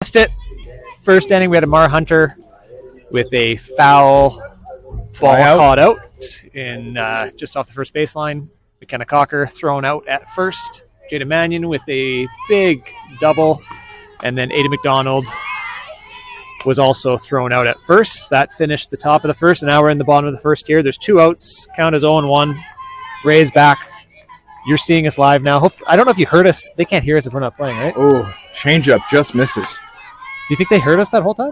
Missed it. First inning, we had a Mar Hunter with a foul ball caught out in just off the first baseline. McKenna Cocker thrown out at first. Jada Mannion with a big double, and then Ada McDonald was also thrown out at first. That finished the top of the first, and now we're in the bottom of the first here. There's 2 outs. Count as 0-1. Rays back. You're seeing us live now. I don't know if you heard us. They can't hear us if we're not playing, right? Oh, changeup just misses. Do you think they heard us that whole time?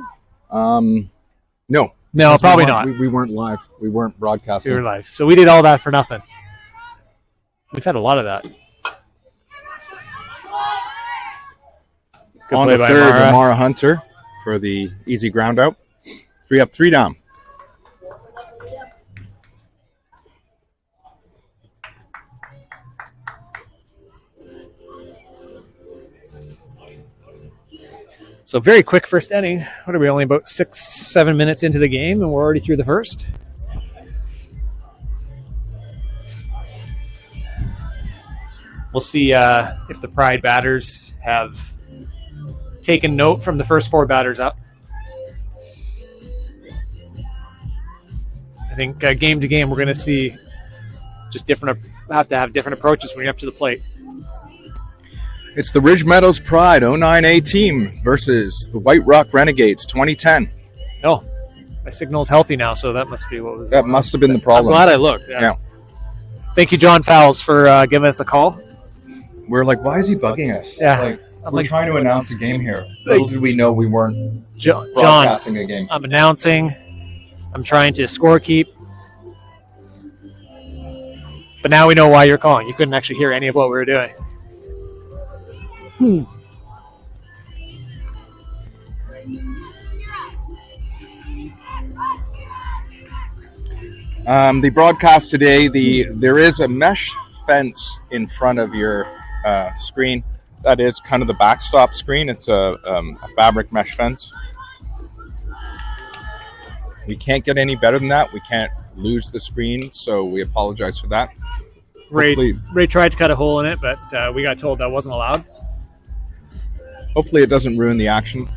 No. No, probably not. We weren't live. We weren't broadcasting. We were live. So we did all that for nothing. We've had a lot of that. Good On play the by third, Mara. Mara Hunter for the easy ground out. 3 up, 3 down. So very quick first inning. What are we, only about 6-7 minutes into the game, and we're already through the first? We'll see if the Pride batters have taken note from the first 4 batters up. I think game to game we're going to see just have to have different approaches when you're up to the plate. It's the Ridge Meadows Pride 09A team versus the White Rock Renegades 2010. Oh, my signal's healthy now, so that must be what was That must have been the problem. I'm glad I looked. Yeah. Thank you, John Fowles, for giving us a call. We're like, why is he bugging us? Yeah. We're trying to announce a game here. Little did we know we weren't John, broadcasting a game. I'm announcing. I'm trying to score keep. But now we know why you're calling. You couldn't actually hear any of what we were doing. The broadcast today, there is a mesh fence in front of your screen. That is kind of the backstop screen. It's a fabric mesh fence. We can't get any better than that. We can't lose the screen, so we apologize for that. Ray tried to cut a hole in it, but we got told that wasn't allowed. Hopefully it doesn't ruin the action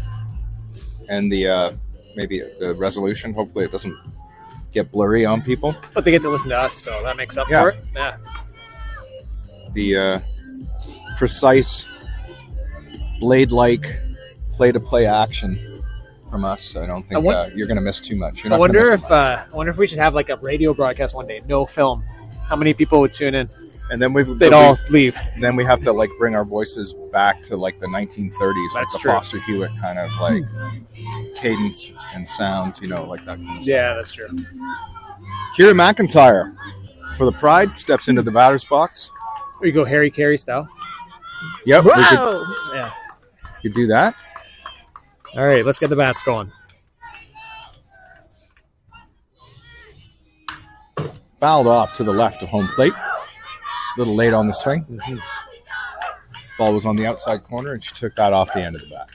and the maybe the resolution. Hopefully it doesn't get blurry on people. But they get to listen to us, so that makes up for it. Yeah. The precise blade-like play-to-play action from us. I don't think you're going to miss too much. I wonder if we should have like a radio broadcast one day, no film. How many people would tune in? And then they'd all leave. Then we have to like bring our voices back to like the 1930s, That's like the true. Foster Hewitt kind of like cadence and sound, like that kind of stuff. Yeah, that's true. Kira McIntyre for the Pride steps into the batter's box. We go Harry Carey style. Yep, Yeah. You could do that. All right, let's get the bats going. Fouled off to the left of home plate. A little late on the swing. Mm-hmm. Ball was on the outside corner, and she took that off the end of the bat.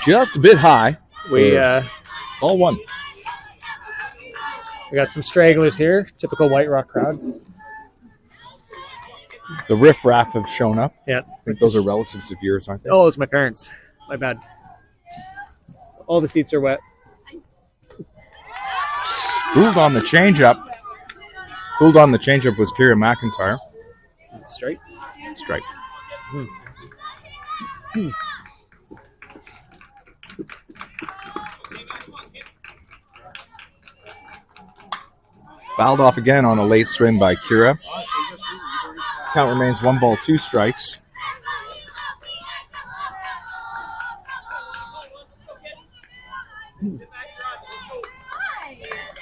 Just a bit high. Ball 1. We got some stragglers here. Typical White Rock crowd. The riffraff have shown up. Yeah. I think those are relatives of yours, aren't they? Oh, it's my parents. My bad. All the seats are wet. Fooled on the changeup. Was Kira McIntyre. Straight. Strike. Fouled off again on a late swing by Kira. Count remains 1 ball, 2 strikes.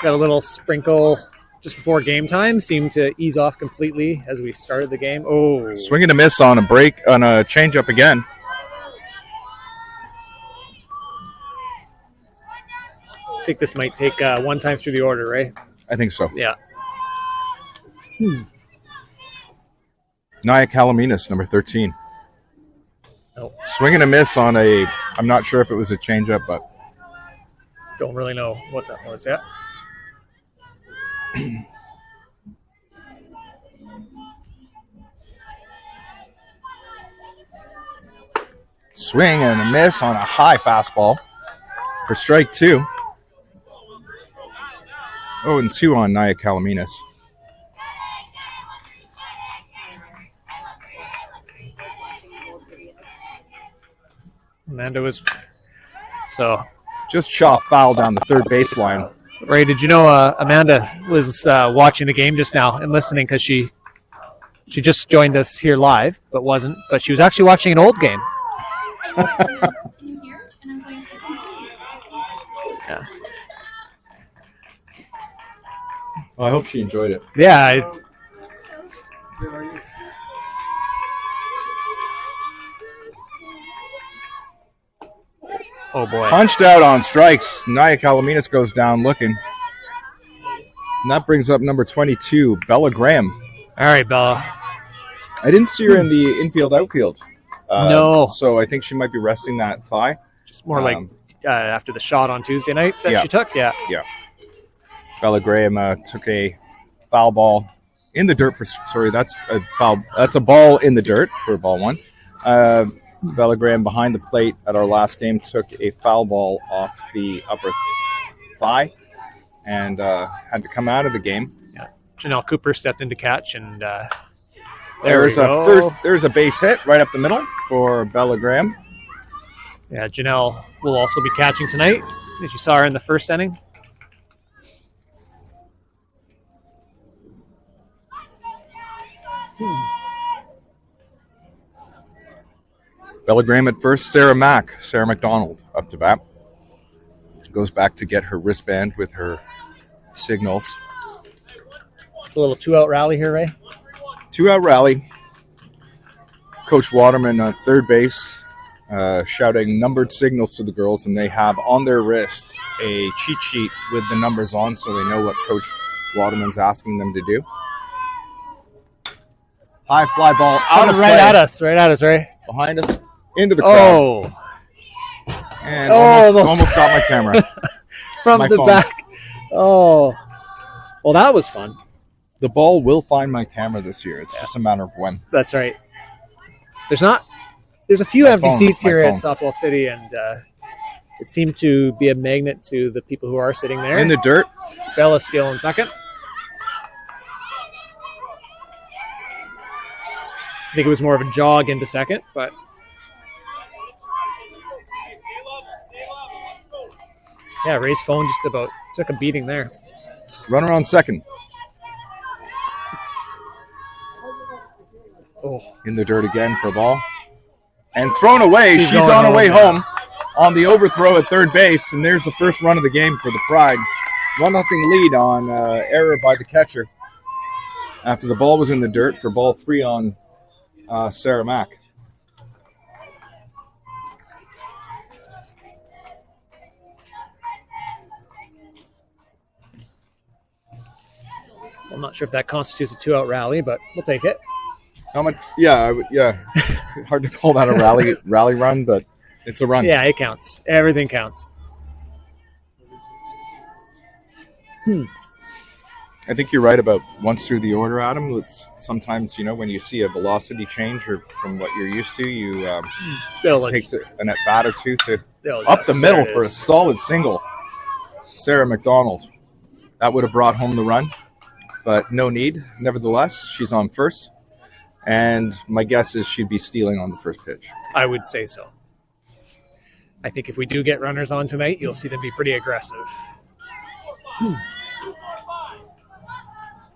Got a little sprinkle just before game time. Seemed to ease off completely as we started the game. Oh. Swing and a miss on a changeup again. I think this might take 1 time through the order, right? I think so. Yeah. Naya Calaminas, number 13. Oh. Swing and a miss on I'm not sure if it was a changeup, but Don't really know what that was yet. Swing and a miss on a high fastball for strike 2. 0-2 on Nia Calaminas. Amanda was just chopped foul down the third baseline. Ray, did you know Amanda was watching the game just now and listening because she just joined us here live, but she was actually watching an old game. Yeah. Well, I hope she enjoyed it. Yeah. Oh boy. Punched out on strikes. Nia Calaminas goes down looking. And that brings up number 22, Bella Graham. All right, Bella. I didn't see her in the infield outfield. No. So I think she might be resting that thigh. Just more like after the shot on Tuesday night that she took. Yeah. Yeah. Bella Graham took a foul ball in the dirt. That's a foul. That's a ball in the dirt for ball 1. Bella Graham behind the plate at our last game took a foul ball off the upper thigh and had to come out of the game. Yeah. Janelle Cooper stepped in to catch, and there's a base hit right up the middle for Bella Graham. Yeah, Janelle will also be catching tonight, as you saw her in the first inning. Bella Graham at first, Sarah McDonald up to bat. Goes back to get her wristband with her signals. Just a little 2-out rally here, Ray. 2-out rally. Coach Waterman at third base shouting numbered signals to the girls, and they have on their wrist a cheat sheet with the numbers on so they know what Coach Waterman's asking them to do. High fly ball out of right play. at us, Ray. Behind us. Into the crowd. And almost got my camera. From the phone. Back. Oh. Well, that was fun. The ball will find my camera this year. It's just a matter of when. That's right. There's a few empty seats here at Softball City, and it seemed to be a magnet to the people who are sitting there. In the dirt. Bella Skill in second. I think it was more of a jog into second, but yeah, Ray's phone just about took a beating there. Runner on second. Oh. In the dirt again for a ball. And thrown away. She's on her way home on the overthrow at third base. And there's the first run of the game for the Pride. 1-0 lead on error by the catcher after the ball was in the dirt for ball 3 on Sarah Mack. I'm not sure if that constitutes a 2-out rally, but we'll take it. How much? Yeah. Hard to call that a rally run, but it's a run. Yeah, it counts. Everything counts. I think you're right about once through the order, Adam. It's sometimes, when you see a velocity change or from what you're used to, it takes an at bat or two to up the middle for a solid single. Sarah McDonald. That would have brought home the run, but no need. Nevertheless, she's on first, and my guess is she'd be stealing on the first pitch. I would say so. I think if we do get runners on tonight, you'll see them be pretty aggressive.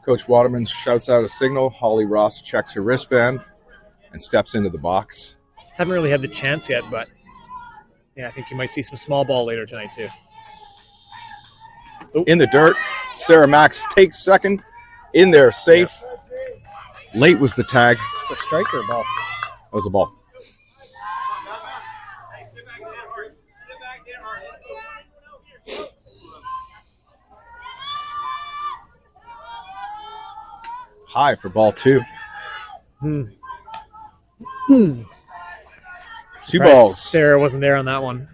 Coach Waterman shouts out a signal. Holly Ross checks her wristband and steps into the box. Haven't really had the chance yet, but yeah, I think you might see some small ball later tonight too. In the dirt, Sarah Max takes second. In there, safe. Yeah. Late was the tag. It's a strike or a ball? It was a ball. High for ball 2. 2 balls. Sarah wasn't there on that one.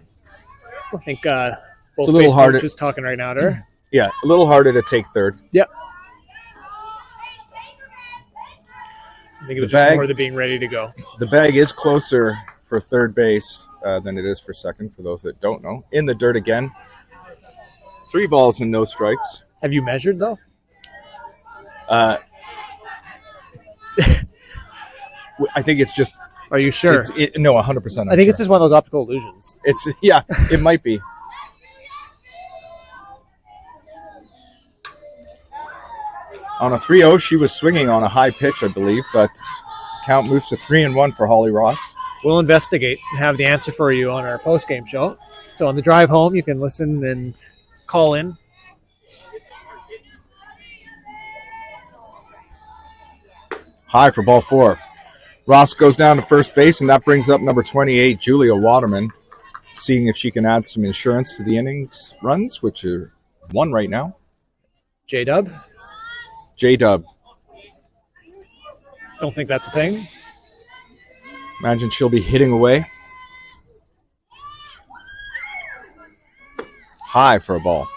I think both it's a little harder. Just talking right now to her. Yeah, a little harder to take third. Yep. I think it was just more than being ready to go. The bag is closer for third base than it is for second, for those that don't know. In the dirt again. 3 balls and no strikes. Have you measured, though? I think it's just... Are you sure? No, 100%. I think it's just one of those optical illusions. Yeah, it might be. On a 3-0, she was swinging on a high pitch, I believe, but count moves to 3-1 for Holly Ross. We'll investigate and have the answer for you on our post-game show. So on the drive home, you can listen and call in. High for ball 4. Ross goes down to first base, and that brings up number 28, Julia Waterman, seeing if she can add some insurance to the innings runs, which are 1 right now. J-Dub? J-Dub. Don't think that's a thing. Imagine she'll be hitting away. High for a ball.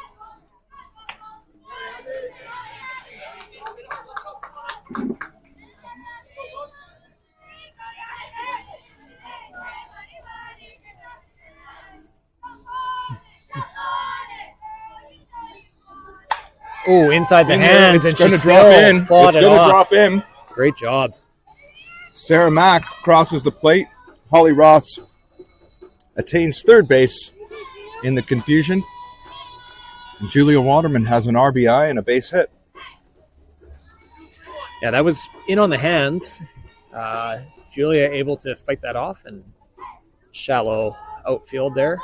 Oh, inside the hands, and she's drop in. It's going to drop in. Great job. Sarah Mack crosses the plate. Holly Ross attains third base in the confusion. And Julia Waterman has an RBI and a base hit. Yeah, that was in on the hands. Julia able to fight that off, and shallow outfield there.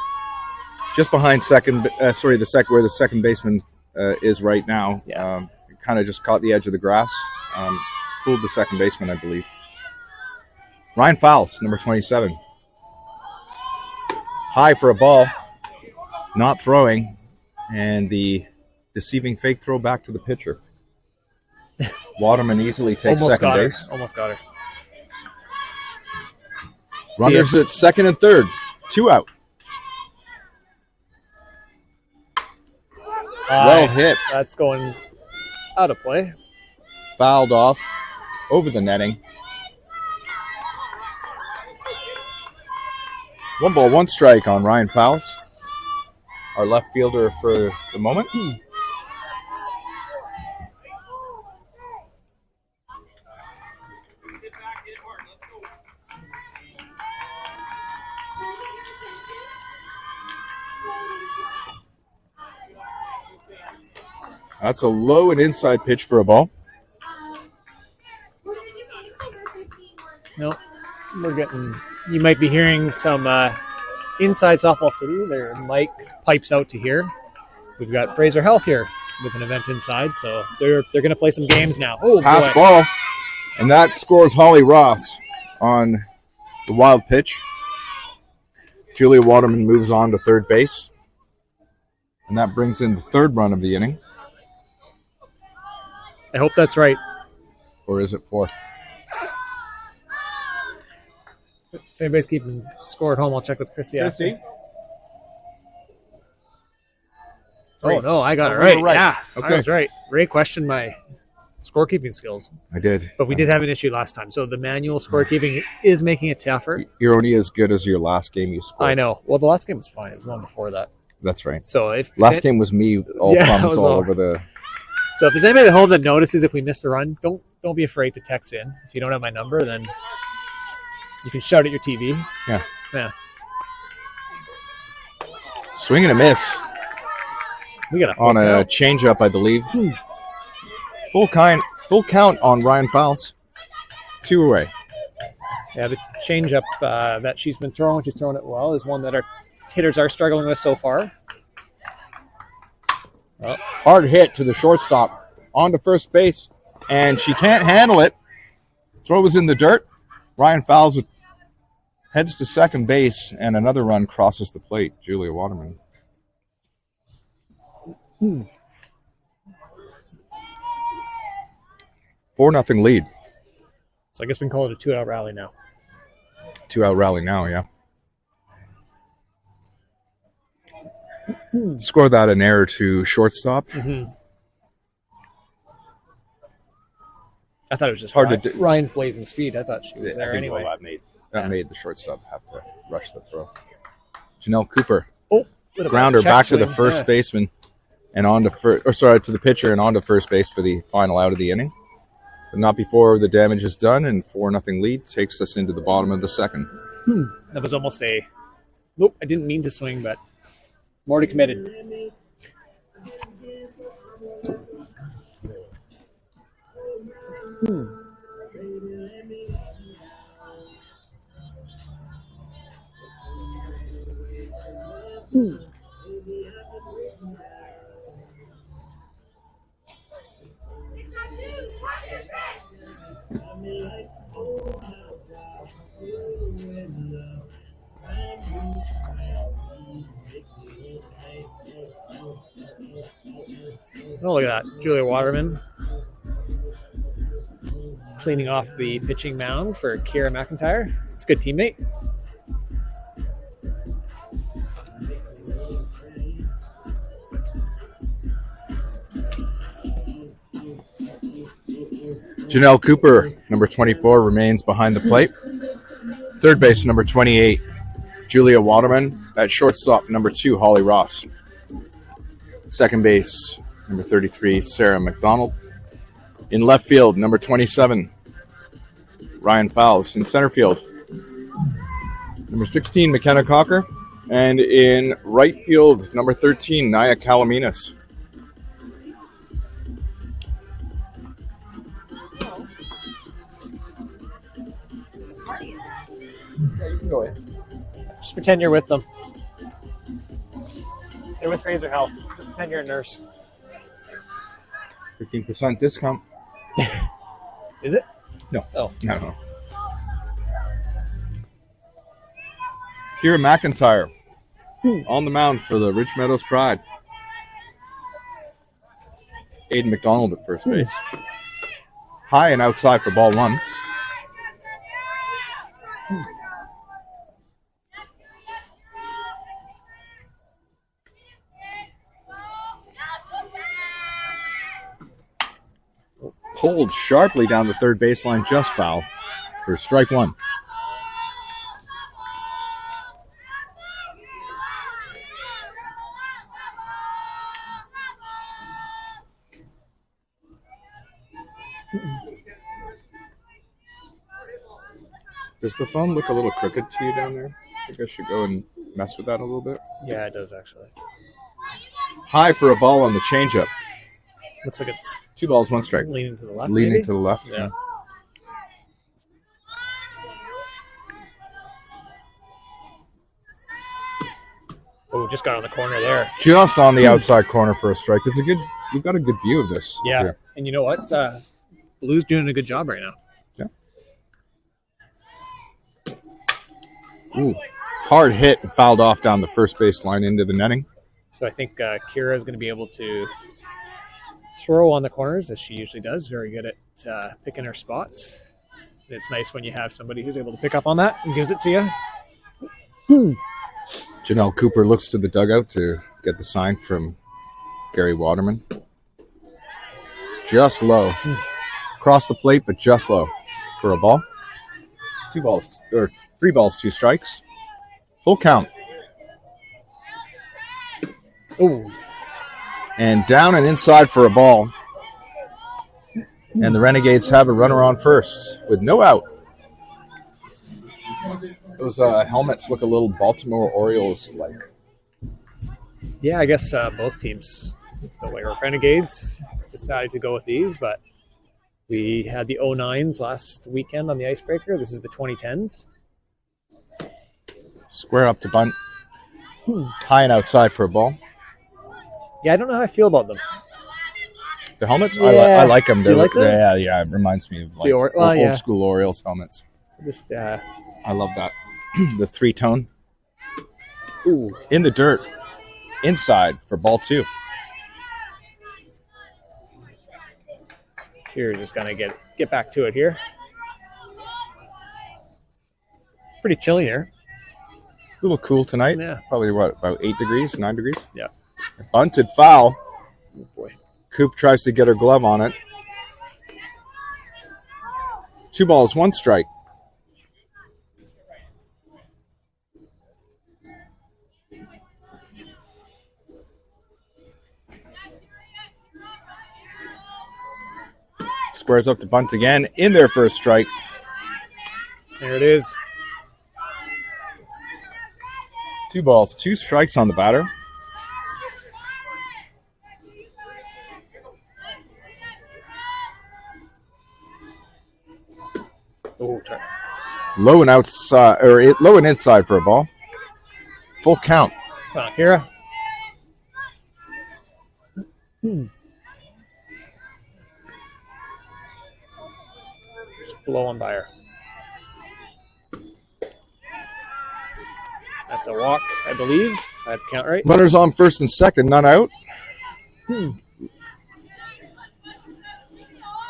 Just behind second, where the second baseman is right now. Yeah. Kind of just caught the edge of the grass. Fooled the second baseman, I believe. Ryan Fowles, number 27. High for a ball. Not throwing. And the deceiving fake throw back to the pitcher. Waterman easily takes second base. Almost got her. Runners at second and third. 2 out. Well hit. That's going out of play. Fouled off over the netting. 1 ball, 1 strike on Ryan Fowles, our left fielder for the moment. That's a low and inside pitch for a ball. Nope. You might be hearing some inside Softball City. Their mic pipes out to here. We've got Fraser Health here with an event inside, so they're going to play some games now. Oh, pass boy. Ball, and that scores Holly Ross on the wild pitch. Julia Waterman moves on to third base, and that brings in the 3rd run of the inning. I hope that's right. Or is it 4th? If anybody's keeping score at home, I'll check with Chrissy. Chrissy? Oh, no, I got it right. Yeah, okay. I was right. Ray questioned my scorekeeping skills. I did. But we did have an issue last time, so the manual scorekeeping is making it tougher. You're only as good as your last game you scored. I know. Well, the last game was fine. It was one before that. That's right. So last game was me, thumbs all over the... So if there's anybody at home that notices if we missed a run, don't be afraid to text in. If you don't have my number, then you can shout at your TV. Yeah. Swing and a miss. We got on a changeup, I believe. Full count on Ryan Fowles. 2 away. Yeah, the changeup that she's been throwing, she's throwing it well, is one that our hitters are struggling with so far. Hard hit to the shortstop on to first base, and she can't handle it. Throw was in the dirt. Ryan Fowles heads to second base, and another run crosses the plate. Julia Waterman. 4-0 lead. So I guess we can call it a 2-out rally now. 2-out rally now, yeah. Score that an error to shortstop. Mm-hmm. I thought it was just hard to Ryan's blazing speed. I thought she was there anyway. That made the shortstop have to rush the throw. Janelle Cooper. Oh, grounder back to the first baseman and on to to the pitcher and on to first base for the final out of the inning. But not before the damage is done, and 4-0 lead takes us into the bottom of the second. That was almost a... Nope, I didn't mean to swing, but Morty committed. Oh, look at that. Julia Waterman cleaning off the pitching mound for Kira McIntyre. It's a good teammate. Janelle Cooper, number 24, remains behind the plate. Third base, number 28, Julia Waterman. At shortstop, number 2, Holly Ross. Second base, number 33, Sarah McDonald. In left field, number 27, Ryan Fowles. In center field, number 16, McKenna Cocker. And in right field, number 13, Naya Calaminas. Yeah, you can go in. Just pretend you're with them. They're with Razor Health. Just pretend you're a nurse. 15% discount. Is it? No. Oh. No. Kira McIntyre on the mound for the Rich Meadows Pride. Aiden McDonald at first base. High and outside for ball 1. Pulled sharply down the third baseline, just foul for strike 1. Does the phone look a little crooked to you down there? I think I should go and mess with that a little bit. Yeah, it does actually. High for a ball on the changeup. Looks like it's 2 balls, 1 strike. leaning to the left. Leaning maybe? to the left. Yeah. Oh, just got on the corner there. Just on the outside corner for a strike. It's a good. We've got a good view of this. Yeah, here. and you know what? Blue's doing a good job right now. Yeah. Ooh, hard hit and fouled off down the first baseline into the netting. So I think Kira is going to be able to throw on the corners as she usually does. Very good at picking her spots. And it's nice when you have somebody who's able to pick up on that and gives it to you. Janelle Cooper looks to the dugout to get the sign from Gary Waterman. Just low. Across the plate, but just low for a ball. 3 balls, 2 strikes. Full count. Oh. And down and inside for a ball. And the Renegades have a runner on first with no out. Those helmets look a little Baltimore Orioles-like. Yeah, I guess both teams, the WR Renegades, decided to go with these, but we had the 09s last weekend on the Icebreaker. This is the 2010s. Square up to bunt. High and outside for a ball. Yeah, I don't know how I feel about them. The helmets? Yeah. I like them. Do you like those? Yeah. It reminds me of like old school Orioles helmets. Just I love that. The 3-tone. Ooh. In the dirt. Inside for ball 2. Here, just gonna get back to it here. Pretty chilly here. A little cool tonight. Yeah. Probably about 8 degrees, 9 degrees? Yeah. Bunted foul. Oh boy. Coop tries to get her glove on it. 2 balls, 1 strike. Squares up to bunt again in their first strike. There it is. 2 balls, 2 strikes on the batter. Oh, low and outside, or low and inside for a ball. Full count. Come on, Kira. Just blowing by her. That's a walk, I believe. If I have to count right. Runners on first and second, none out.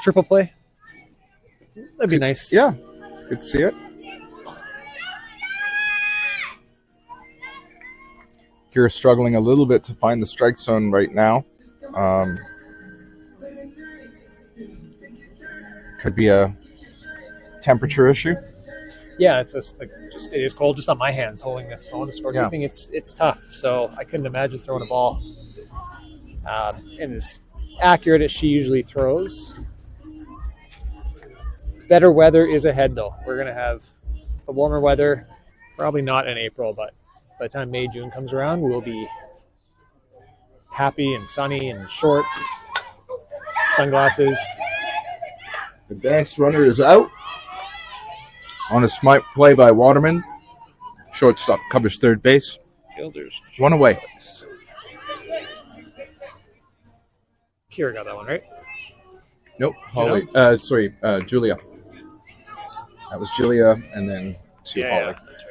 Triple play. That'd be nice. Yeah, good to see it. Kira's struggling a little bit to find the strike zone right now. Could be a temperature issue. Yeah, it's just like it is cold just on my hands holding this phone. Scorekeeping, it's tough. So I couldn't imagine throwing a ball and as accurate as she usually throws. Better weather is ahead, though. We're gonna have the warmer weather, probably not in April, but by the time May, June comes around, we'll be happy and sunny and shorts, sunglasses. Advanced runner is out. On a smart play by Waterman. Shortstop covers third base. Fielders. 1 away. Kira got that one, right? Nope. Holly. Julia. That was Julia, and then to Holly. Yeah, that's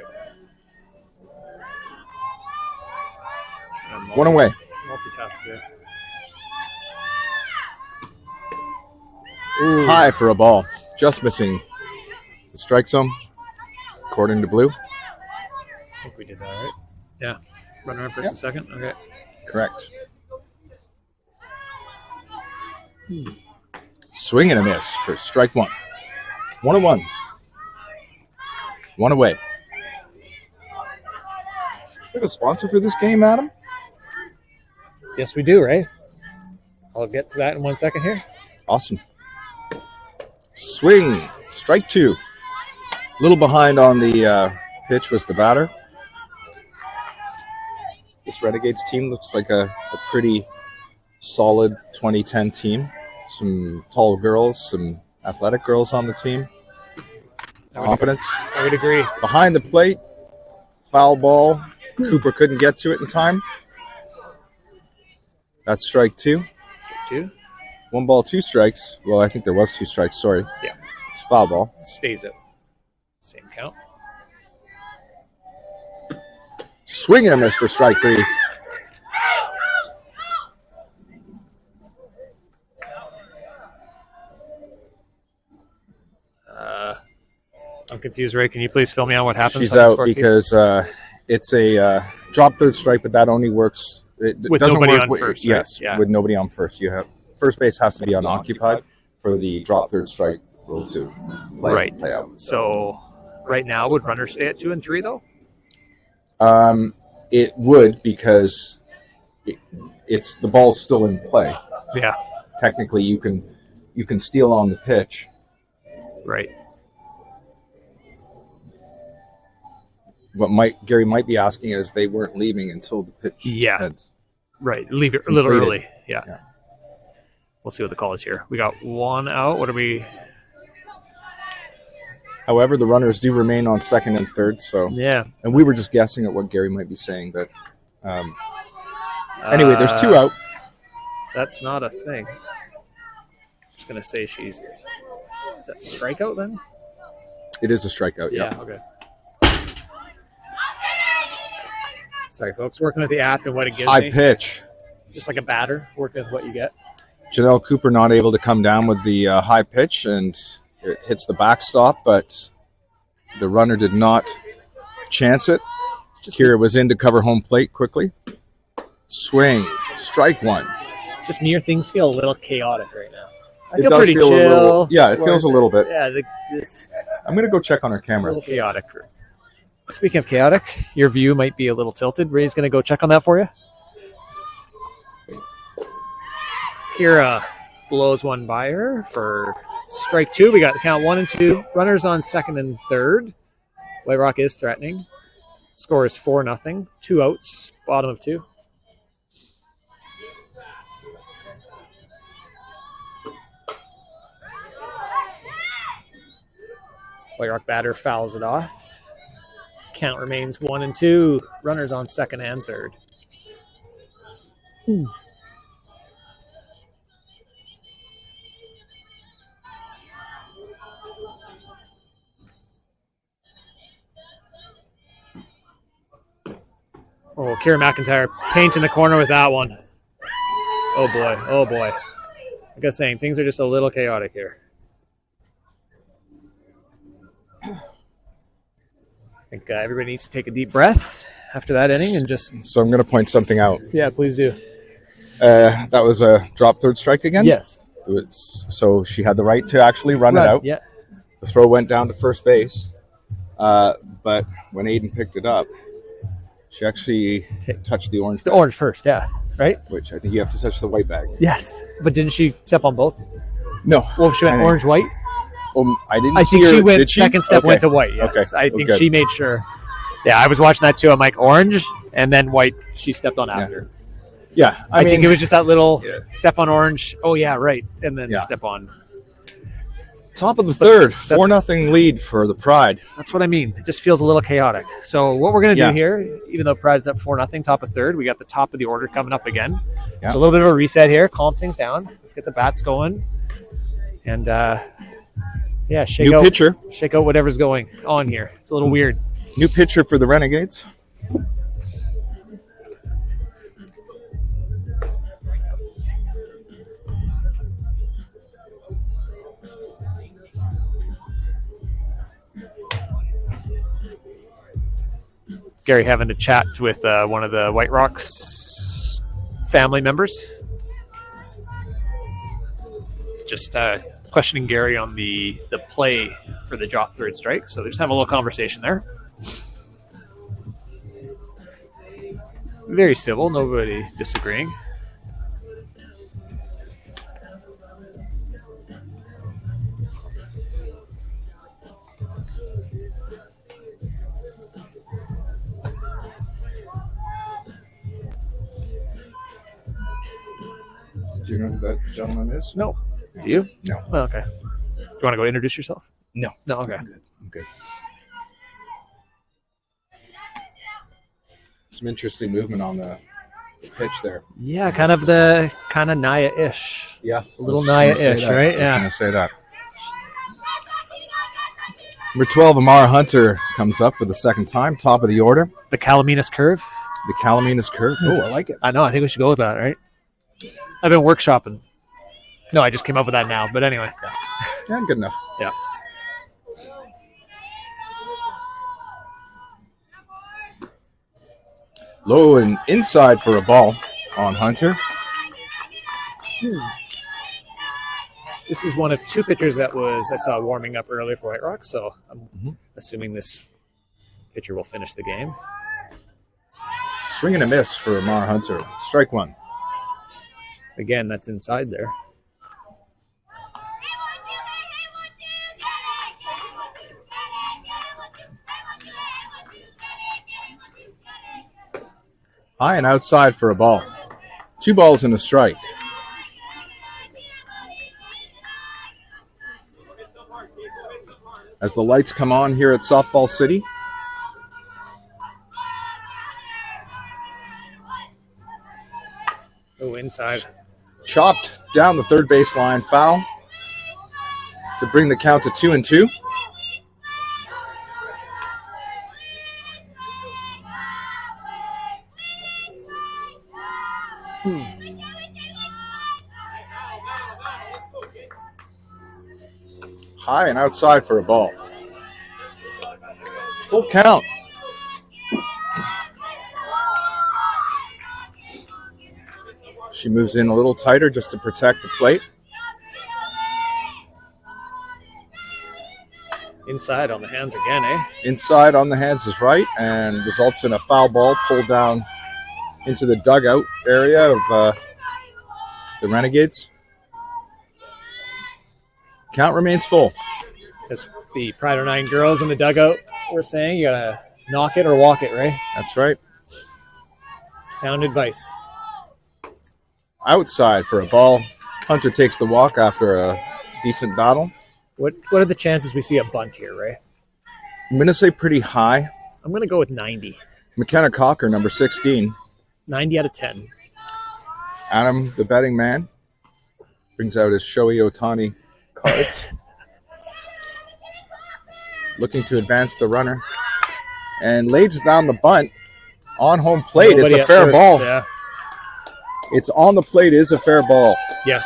right. 1 away. Multitask here. Ooh. High for a ball. Just missing the strike zone, according to Blue. I think we did that, right? Yeah. Runner on first and second? Okay. Correct. Swing and a miss for strike 1. 1-1. 1 away. We have a sponsor for this game, Adam? Yes, we do, right? I'll get to that in 1 second here. Awesome. Swing. Strike 2. A little behind on the pitch was the batter. This Renegades team looks like a pretty solid 2010 team. Some tall girls, some athletic girls on the team. Confidence. I would agree. Behind the plate, foul ball. Cooper couldn't get to it in time. That's strike 2. Strike 2. 1 ball, 2 strikes. Well, I think there was 2 strikes. Sorry. Yeah. It's foul ball. Stays it. Same count. Swing and a miss for strike 3. I'm confused, Ray. Can you please fill me on what happens? She's out because it's a drop third strike, but that only works. It with doesn't nobody work on first. Right? Yes, with nobody on first. You have first base has to be unoccupied for the drop third strike rule to play out. So right now, would runners stay at 2 and 3 though? It would because it's the ball's still in play. Yeah. Technically, you can steal on the pitch. Right. What Gary might be asking is they weren't leaving until the pitch. Yeah. Had right. Leave it a little early. Yeah. We'll see what the call is here. We got 1 out. What are we? However, the runners do remain on second and third. So yeah. And we were just guessing at what Gary might be saying, but anyway, there's 2 out. That's not a thing. I'm just gonna say she's. Is that strikeout then? It is a strikeout. Yeah. Okay. Sorry, folks. Working with the app and what it gives High me. pitch. Just like a batter, working with what you get. Janelle Cooper not able to come down with the high pitch, and it hits the backstop, but the runner did not chance it. Kira was in to cover home plate quickly. Swing. Strike 1. Just near things feel a little chaotic right now. I It feel does pretty feel chill. it feels a little bit. Yeah, it's I'm going to go check on our a camera. little chaotic. Speaking of chaotic, your view might be a little tilted. Ray's going to go check on that for you. Kira blows one by her for strike 2. We got the count 1 and 2. Runners on second and third. White Rock is threatening. Score is 4-0. 2 outs, bottom of 2. White Rock batter fouls it off. Count remains 1 and 2. Runners on second and third. Oh, Kieran McIntyre painting the corner with that one. Oh boy, oh boy. Like I was saying, things are just a little chaotic here. I think everybody needs to take a deep breath after that inning and just... So I'm going to point something out. Yeah, please do. That was a drop third strike again? Yes. So she had the right to actually run it out. Yeah. The throw went down to first base. But when Aiden picked it up, she actually touched the orange bag. The orange first, yeah. Right? Which I think you have to touch the white bag. Yes. But didn't she step on both? No. Well, she went orange-white? I didn't I see think her. she went Did she? second step Okay. went to white, yes. Okay. I think she made sure. Yeah, I was watching that too. I'm like, orange, and then white she stepped on after. Yeah. I think it was just that little step on orange. Oh, yeah, right. And then step on. Top of the third, 4-0 lead for the Pride. That's what I mean. It just feels a little chaotic. So what we're going to do here, even though Pride's up 4-0, top of third, we got the top of the order coming up again. Yeah. So a little bit of a reset here, calm things down. Let's get the bats going. And, shake New out, pitcher. shake out whatever's going on here. It's a little weird. New pitcher for the Renegades. Gary having to chat with one of the White Rocks family members. Just questioning Gary on the play for the drop third strike. So they're just having a little conversation there. Very civil, nobody disagreeing. Do you know who that gentleman is? No. Do you? No. Oh, okay. Do you want to go introduce yourself? No. No, okay. I'm good. Some interesting movement on the pitch there. Yeah, kind of Naya-ish. Yeah. A little Naya-ish, right? I was going to say that. Number 12, Amara Hunter comes up for the second time, top of the order. The Calaminas curve. The Calaminas curve. Oh, I like it. I know. I think we should go with that, right? I've been workshopping. No, I just came up with that now. But anyway. Yeah, good enough. Yeah. Low and inside for a ball on Hunter. This is one of two pitchers that I saw warming up earlier for White Rock, so I'm assuming this pitcher will finish the game. Swing and a miss for Amara Hunter. Strike one. Again, that's inside there. High and outside for a ball. 2 balls and a strike. As the lights come on here at Softball City. Oh, inside. Chopped down the third baseline, foul to bring the count to 2-2. High and outside for a ball. Full count. She moves in a little tighter just to protect the plate. Inside on the hands again, eh? Inside on the hands is right and results in a foul ball pulled down into the dugout area of the Renegades. Count remains full. As the Pride 09 girls in the dugout were saying, you got to knock it or walk it, right? That's right. Sound advice. Outside for a ball. Hunter takes the walk after a decent battle. What are the chances we see a bunt here, Ray? I'm going to say pretty high. I'm going to go with 90. McKenna Cocker, number 16. 90 out of 10. Adam, the betting man, brings out his Shohei Ohtani cards. Looking to advance the runner. And lays down the bunt on home plate. Nobody, it's a fair ball. Yeah. It's on the plate. It is a fair ball. Yes.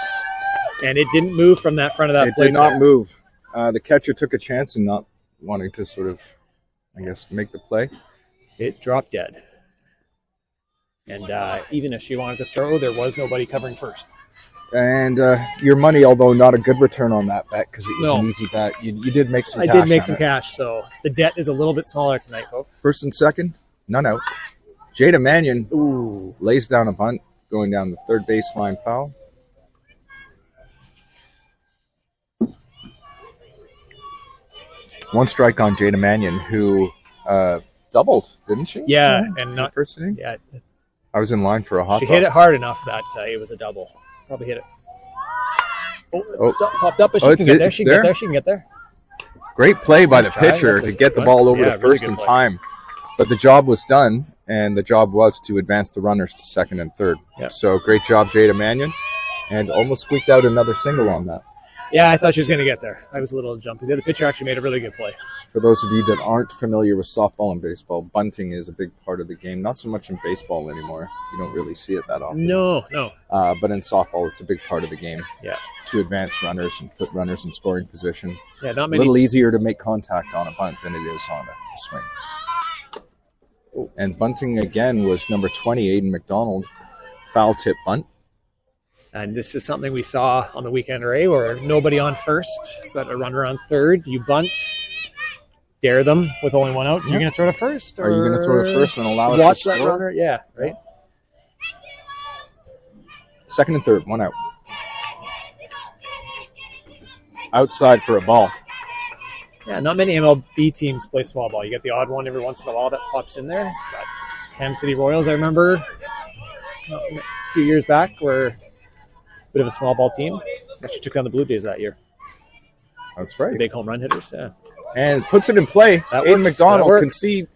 And it didn't move from that front of that plate. It did not move. The catcher took a chance in not wanting to sort of, I guess, make the play. It dropped dead. And even if she wanted to throw, there was nobody covering first. And your money, although not a good return on that bet because it was an easy bet, you did make some cash. I did make some cash, so the debt is a little bit smaller tonight, folks. First and second, none out. Jada Mannion lays down a bunt, going down the third baseline foul. One strike on Jada Mannion, who doubled, didn't she? Yeah, and not first inning. Yeah, I was in line for a hot. She hit it hard enough that it was a double. Probably hit it. Popped up, but she can get there. She can get there. She can get there. Great play by the pitcher to get the ball over to first in time, but the job was done, and the job was to advance the runners to second and third. Yep. So great job, Jada Mannion, and almost squeaked out another single on that. Yeah, I thought she was going to get there. I was a little jumpy. The pitcher actually made a really good play. For those of you that aren't familiar with softball and baseball, bunting is a big part of the game. Not so much in baseball anymore. You don't really see it that often. No. But in softball, it's a big part of the game. Yeah. To advance runners and put runners in scoring position. Yeah, not many. A little easier to make contact on a bunt than it is on a swing. Oh. And bunting again was number 20, Aiden McDonald. Foul tip bunt. And this is something we saw on the weekend array where nobody on first, but a runner on third. You bunt, dare them with only one out. Are you going to throw to first? Are you going to throw to first and allow us watch to that score? Runner? Yeah, right. Second and third, one out. Outside for a ball. Yeah, not many MLB teams play small ball. You get the odd one every once in a while that pops in there. Got Kansas City Royals, I remember a few years back, were bit of a small ball team. Actually took down the Blue Jays that year. That's right. The big home run hitters, yeah. And puts it in play. Aiden McDonald gets the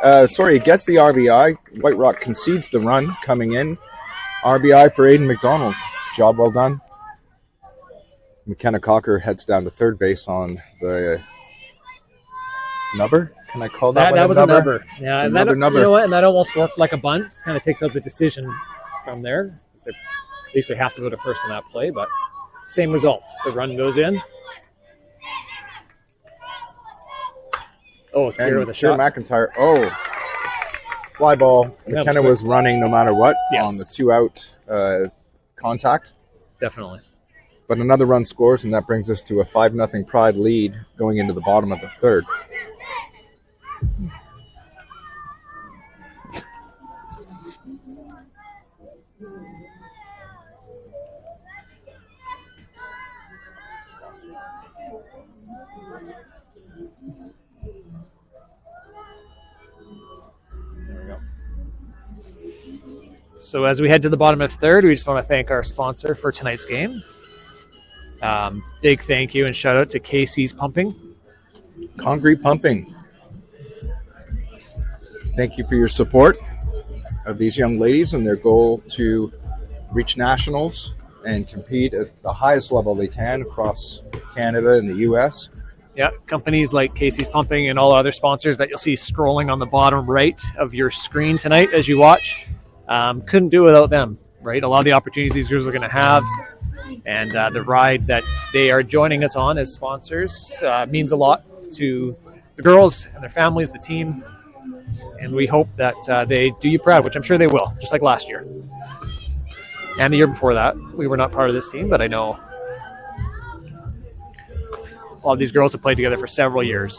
RBI. White Rock concedes the run coming in. RBI for Aiden McDonald. Job well done. McKenna Cocker heads down to third base on the nubber. Can I call that? That was a nubber. Yeah, and that, nubber. You know what? And that almost worked like a bunt. Kind of takes out the decision from there. At least they have to go to first on that play, but same result. The run goes in. Oh, here with a shot. McIntyre. Oh, fly ball. McKenna was running no matter what on the 2-out contact. Definitely. But another run scores, and that brings us to a 5-0 Pride lead going into the bottom of the third. So as we head to the bottom of third, we just want to thank our sponsor for tonight's game. Big thank you and shout out to KC's Pumping. Concrete Pumping. Thank you for your support of these young ladies and their goal to reach nationals and compete at the highest level they can across Canada and the U.S. Yeah, companies like Casey's Pumping and all other sponsors that you'll see scrolling on the bottom right of your screen tonight as you watch. Couldn't do without them, right? A lot of the opportunities these girls are going to have and the ride that they are joining us on as sponsors means a lot to the girls and their families, the team, and we hope that they do you proud, which I'm sure they will, just like last year. And the year before that. We were not part of this team, but I know all of these girls have played together for several years.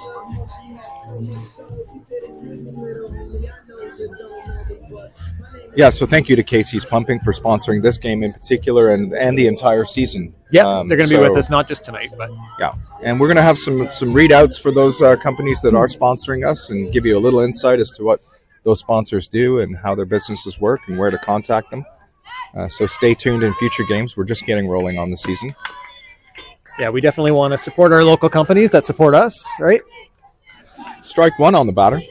Yeah, so thank you to Casey's Pumping for sponsoring this game in particular and the entire season. Yeah, they're going to be with us, not just tonight, but yeah. And we're going to have some readouts for those companies that are sponsoring us and give you a little insight as to what those sponsors do and how their businesses work and where to contact them. So stay tuned in future games. We're just getting rolling on the season. Yeah, we definitely want to support our local companies that support us, right? Strike one on the batter.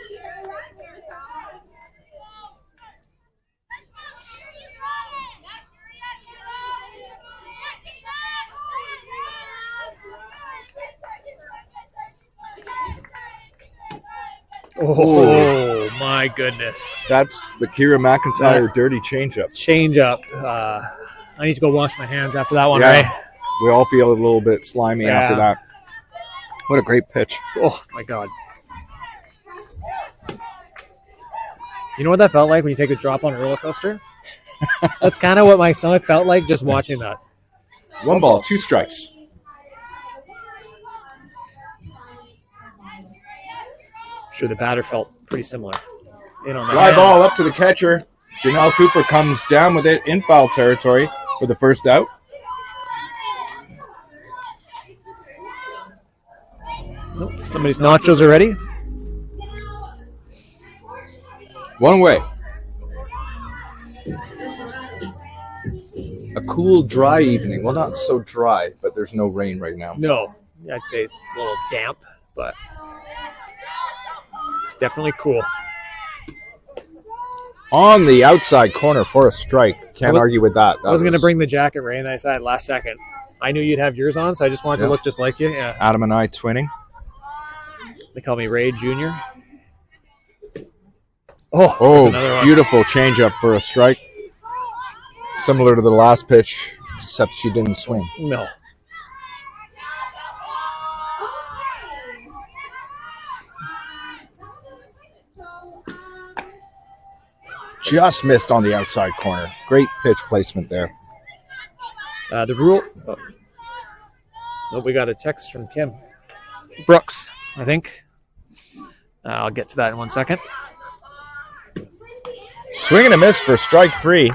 Oh, my goodness. That's the Kira McIntyre dirty changeup. Changeup. I need to go wash my hands after that one, right? We all feel a little bit slimy after that. What a great pitch. Oh, my God. You know what that felt like when you take a drop on a roller coaster? That's kind of what my stomach felt like just watching that. 1 ball, 2 strikes. I'm sure the batter felt pretty similar. Fly ball up to the catcher. Janelle Cooper comes down with it in foul territory for the first out. Nope, somebody's nachos are ready. 1 away. A cool, dry evening. Well, not so dry, but there's no rain right now. No, I'd say it's a little damp, but it's definitely cool. On the outside corner for a strike. Can't argue with that. I was going to bring the jacket right, and I decided last second. I knew you'd have yours on, so I just wanted to look just like you. Yeah. Adam and I twinning. They call me Ray Jr. Oh, beautiful changeup for a strike. Similar to the last pitch, except she didn't swing. No. Just missed on the outside corner. Great pitch placement there. The rule. Oh, we got a text from Kim Brooks, I think. I'll get to that in 1 second. Swing and a miss for strike 3.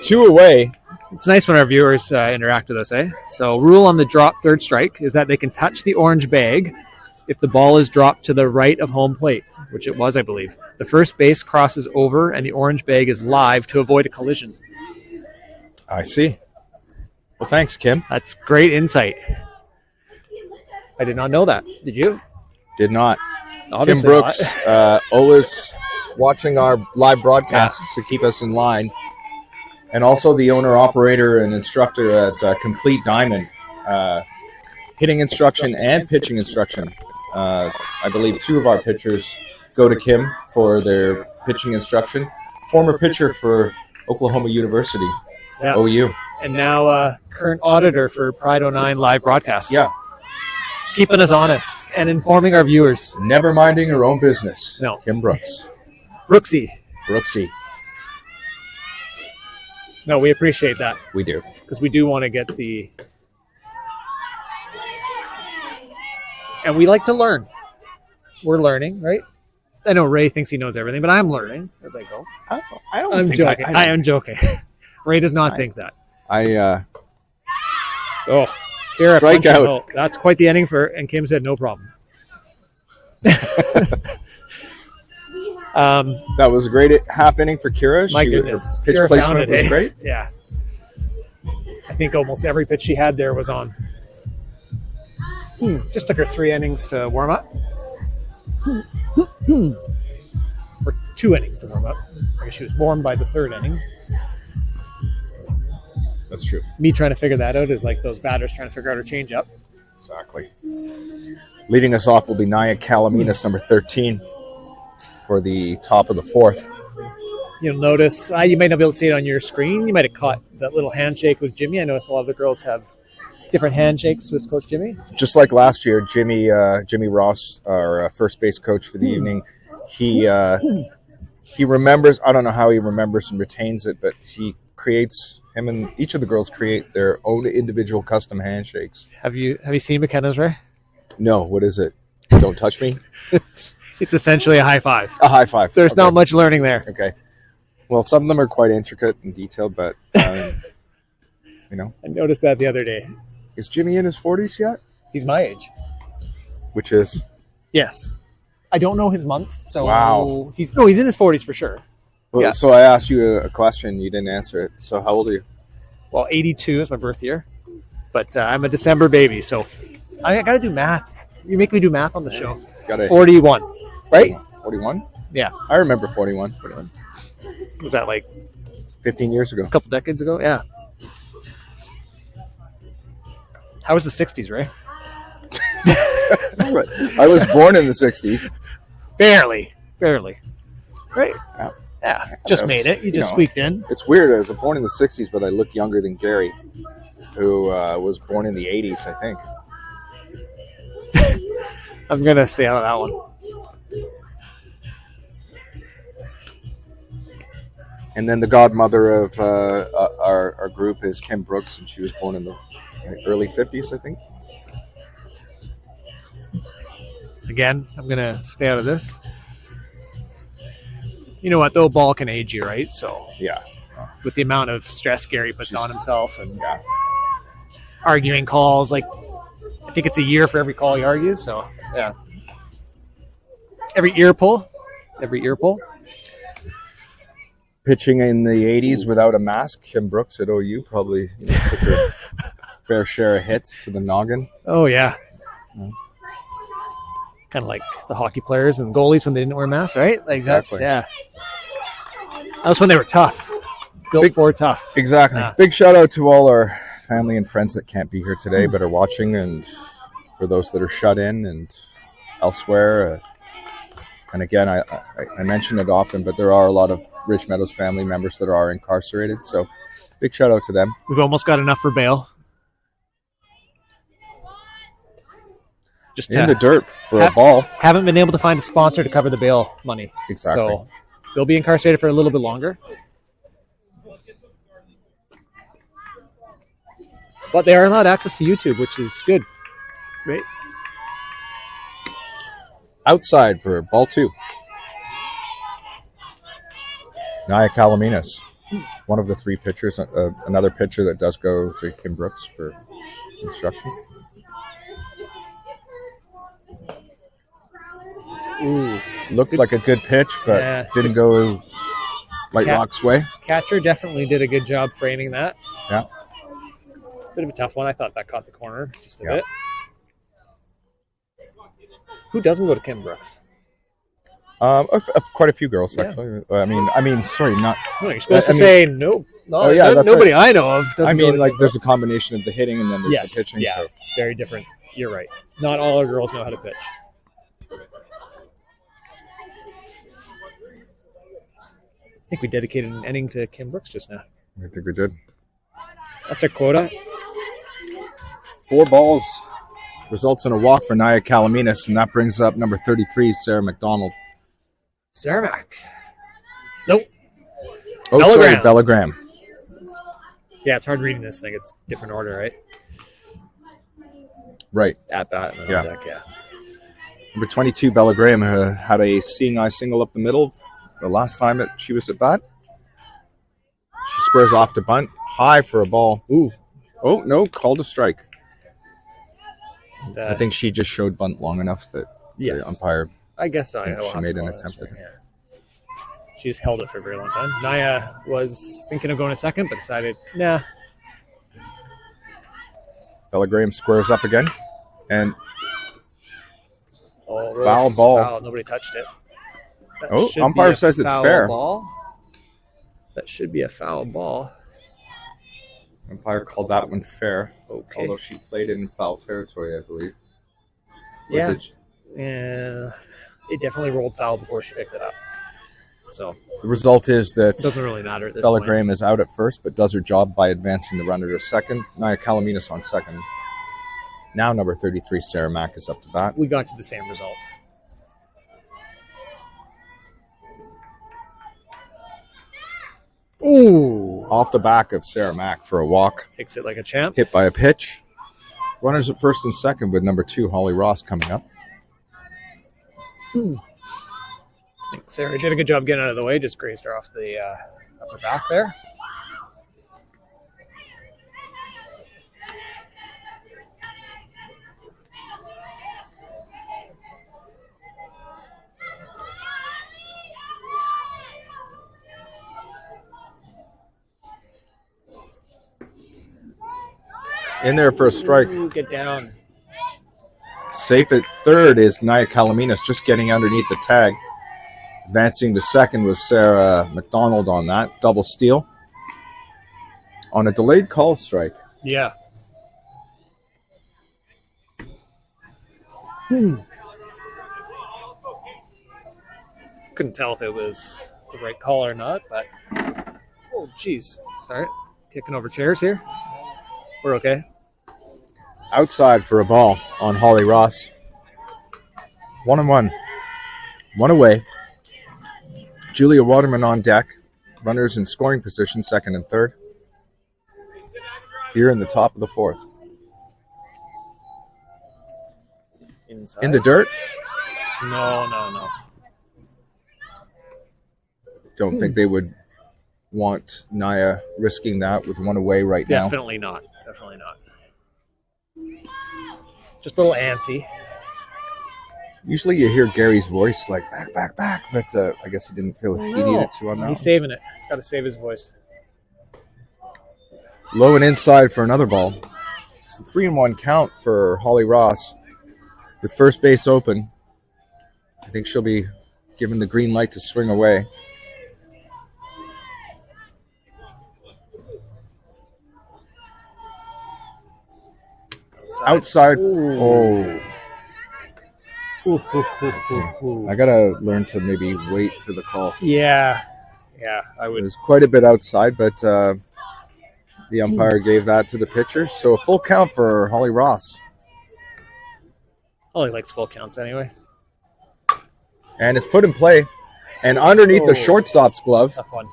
2 away. It's nice when our viewers interact with us, eh? So, rule on the drop third strike is that they can touch the orange bag if the ball is dropped to the right of home plate, which it was, I believe. The first base crosses over and the orange bag is live to avoid a collision. I see. Well, thanks, Kim. That's great insight. I did not know that. Did you? Did not. Obviously Kim Brooks, always watching our live broadcasts to keep us in line. And also the owner-operator and instructor at Complete Diamond. Hitting instruction and pitching instruction. I believe 2 of our pitchers go to Kim for their pitching instruction. Former pitcher for Oklahoma University, OU. And now current auditor for Pride 09 live broadcasts. Yeah. Keeping us honest and informing our viewers. Never minding her own business. No. Kim Brooks. Brooksy. No, we appreciate that. We do. Because we do want to get the... And we like to learn. We're learning, right? I know Ray thinks he knows everything, but I'm learning as I go. I'm joking. I am joking. Ray does not think that. Strike out. Oh, that's quite the ending for, and Kim said no problem. That was a great half inning for Kira. My goodness. Her pitch Kira placement was great. Yeah. I think almost every pitch she had there was on. Just took her 3 innings to warm up. Or 2 innings to warm up. I guess she was warmed by the 3rd inning. That's true. Me trying to figure that out is like those batters trying to figure out her changeup. Exactly. Leading us off will be Nia Calaminas, number 13, for the top of the 4th. You'll notice, you might not be able to see it on your screen. You might have caught that little handshake with Jimmy. I noticed a lot of the girls have different handshakes with Coach Jimmy. Just like last year, Jimmy Ross, our first base coach for the evening, he remembers, I don't know how he remembers and retains it, but him and each of the girls create their own individual custom handshakes. Have you seen McKenna's, Ray? No, what is it? Don't touch me? It's essentially a high five. A high five. There's not much learning there. Okay. Well, some of them are quite intricate and detailed, but you know. I noticed that the other day. Is Jimmy in his 40s yet? He's my age. Which is? Yes. I don't know his month, so wow. He's in his 40s for sure. Well, yeah. So I asked you a question, you didn't answer it. So how old are you? Well, 82 is my birth year, but I'm a December baby, so I got to do math. You make me do math on the show. 41, right? 41? Yeah. I remember 41. Was that like 15 years ago? A couple decades ago, yeah. How was the 60s, Ray? I was born in the 60s. Barely. Right? Yeah. Just made it. You just squeaked in. It's weird. I was born in the 60s, but I look younger than Gary, who was born in the 80s, I think. I'm going to stay out of that one. And then the godmother of our group is Kim Brooks, and she was born in the early 50s, I think. Again, I'm going to stay out of this. You know what, though? Ball can age you, right? So yeah, with the amount of stress Gary puts on himself and arguing calls, like I think it's a year for every call he argues. So yeah, every ear pull. Pitching in the 80s without a mask, Kim Brooks at OU probably took her fair share of hits to the noggin. Oh yeah. Kind of like the hockey players and goalies when they didn't wear masks, right? Like exactly. That was when they were tough. Built for tough. Exactly. Yeah. Big shout out to all our family and friends that can't be here today but are watching, and for those that are shut in and elsewhere. And again, I mention it often, but there are a lot of Rich Meadows family members that are incarcerated. So big shout out to them. We've almost got enough for bail. Just in the dirt for a ball. Haven't been able to find a sponsor to cover the bail money. Exactly. So they'll be incarcerated for a little bit longer. But they are allowed access to YouTube, which is good. Right? Outside for ball 2. Naya Calaminas, one of the 3 pitchers. Another pitcher that does go to Kim Brooks for instruction. Ooh, looked like a good pitch, but didn't go White Rock's way. Catcher definitely did a good job framing that. Yeah. Bit of a tough one. I thought that caught the corner just a bit. Who doesn't go to Kim Brooks? Quite a few girls, actually. I mean, sorry, not. No, you're supposed to say no. That's nobody right. I know of. I mean, like there's a combination of the hitting and then there's the pitching. Yeah, so. Very different. You're right. Not all our girls know how to pitch. I think we dedicated an inning to Kim Brooks just now. I think we did. That's our quota. 4 balls results in a walk for Naya Calaminas, and that brings up number 33, Sarah McDonald. Sarah Mac. Nope. Oh, sorry, Bella Graham. Yeah, it's hard reading this thing. It's different order, right? Right. At bat. Yeah. Number 22, Bella Graham, had a seeing eye single up the middle the last time that she was at bat. She squares off to bunt. High for a ball. Ooh. Oh, no, called a strike. I think she just showed bunt long enough that the umpire... I guess so. She made an attempt at it. Yeah. She just held it for a very long time. Naya was thinking of going to second, but decided, nah. Bella Graham squares up again. And foul ball. Foul. Nobody touched it. Umpire says it's fair. Ball. That should be a foul ball. Umpire called that one fair. Okay. Although she played in foul territory, I believe. Yeah. It definitely rolled foul before she picked it up. So the result is that doesn't really matter at this Bella point. Graham is out at first, but does her job by advancing the runner to second. Naya Calaminas on second. Now number 33, Sarah Mack, is up to bat. We got to the same result. Ooh. Off the back of Sarah Mack for a walk. Takes it like a champ. Hit by a pitch. Runners at first and second with number 2, Holly Ross, coming up. Ooh. think Sarah did a good job getting out of the way, just grazed her off the upper back there. In there for a strike. Ooh, get down. Safe at third is Nia Calaminas, just getting underneath the tag. Advancing to second was Sarah McDonald on that. Double steal. On a delayed call strike. Yeah. Couldn't tell if it was the right call or not, but... Oh, jeez. Sorry. Kicking over chairs here. We're okay. Outside for a ball on Holly Ross. 1-1. One away. Julia Waterman on deck. Runners in scoring position, second and third. Here in the top of the fourth. Inside. In the dirt? No. Don't think they would want Nia risking that with one away right now. Definitely not. Just a little antsy. Usually you hear Gary's voice like, back, but I guess he didn't feel he needed to on that. He's saving it. He's got to save his voice. Low and inside for another ball. It's a 3-1 count for Holly Ross with first base open. I think she'll be given the green light to swing away. Outside. Ooh. I gotta learn to maybe wait for the call. Yeah, I would. It was quite a bit outside, but the umpire gave that to the pitcher. So a full count for Holly Ross. Holly likes full counts anyway. And it's put in play. And underneath the shortstop's glove. Tough one.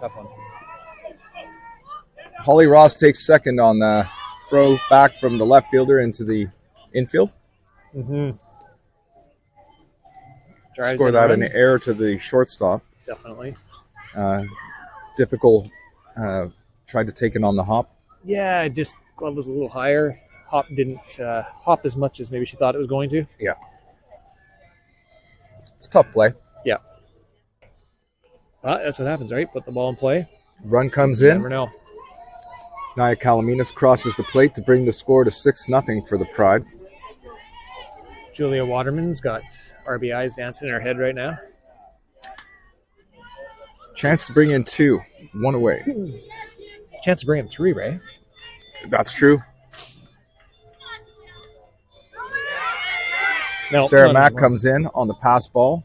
Holly Ross takes second on the throw back from the left fielder into the infield. Mm-hmm. Score that in air to the shortstop. Definitely. Difficult. Tried to take it on the hop. Yeah, just glove was a little higher. Hop didn't hop as much as maybe she thought it was going to. Yeah. It's a tough play. Yeah. But that's what happens, right? Put the ball in play. Run comes You in. never know. Nia Calaminas crosses the plate to bring the score to 6-0 for the Pride. Julia Waterman's got RBIs dancing in her head right now. Chance to bring in 2. 1 away. Chance to bring in 3, Ray. That's true. No, Sarah Mack comes in on the pass ball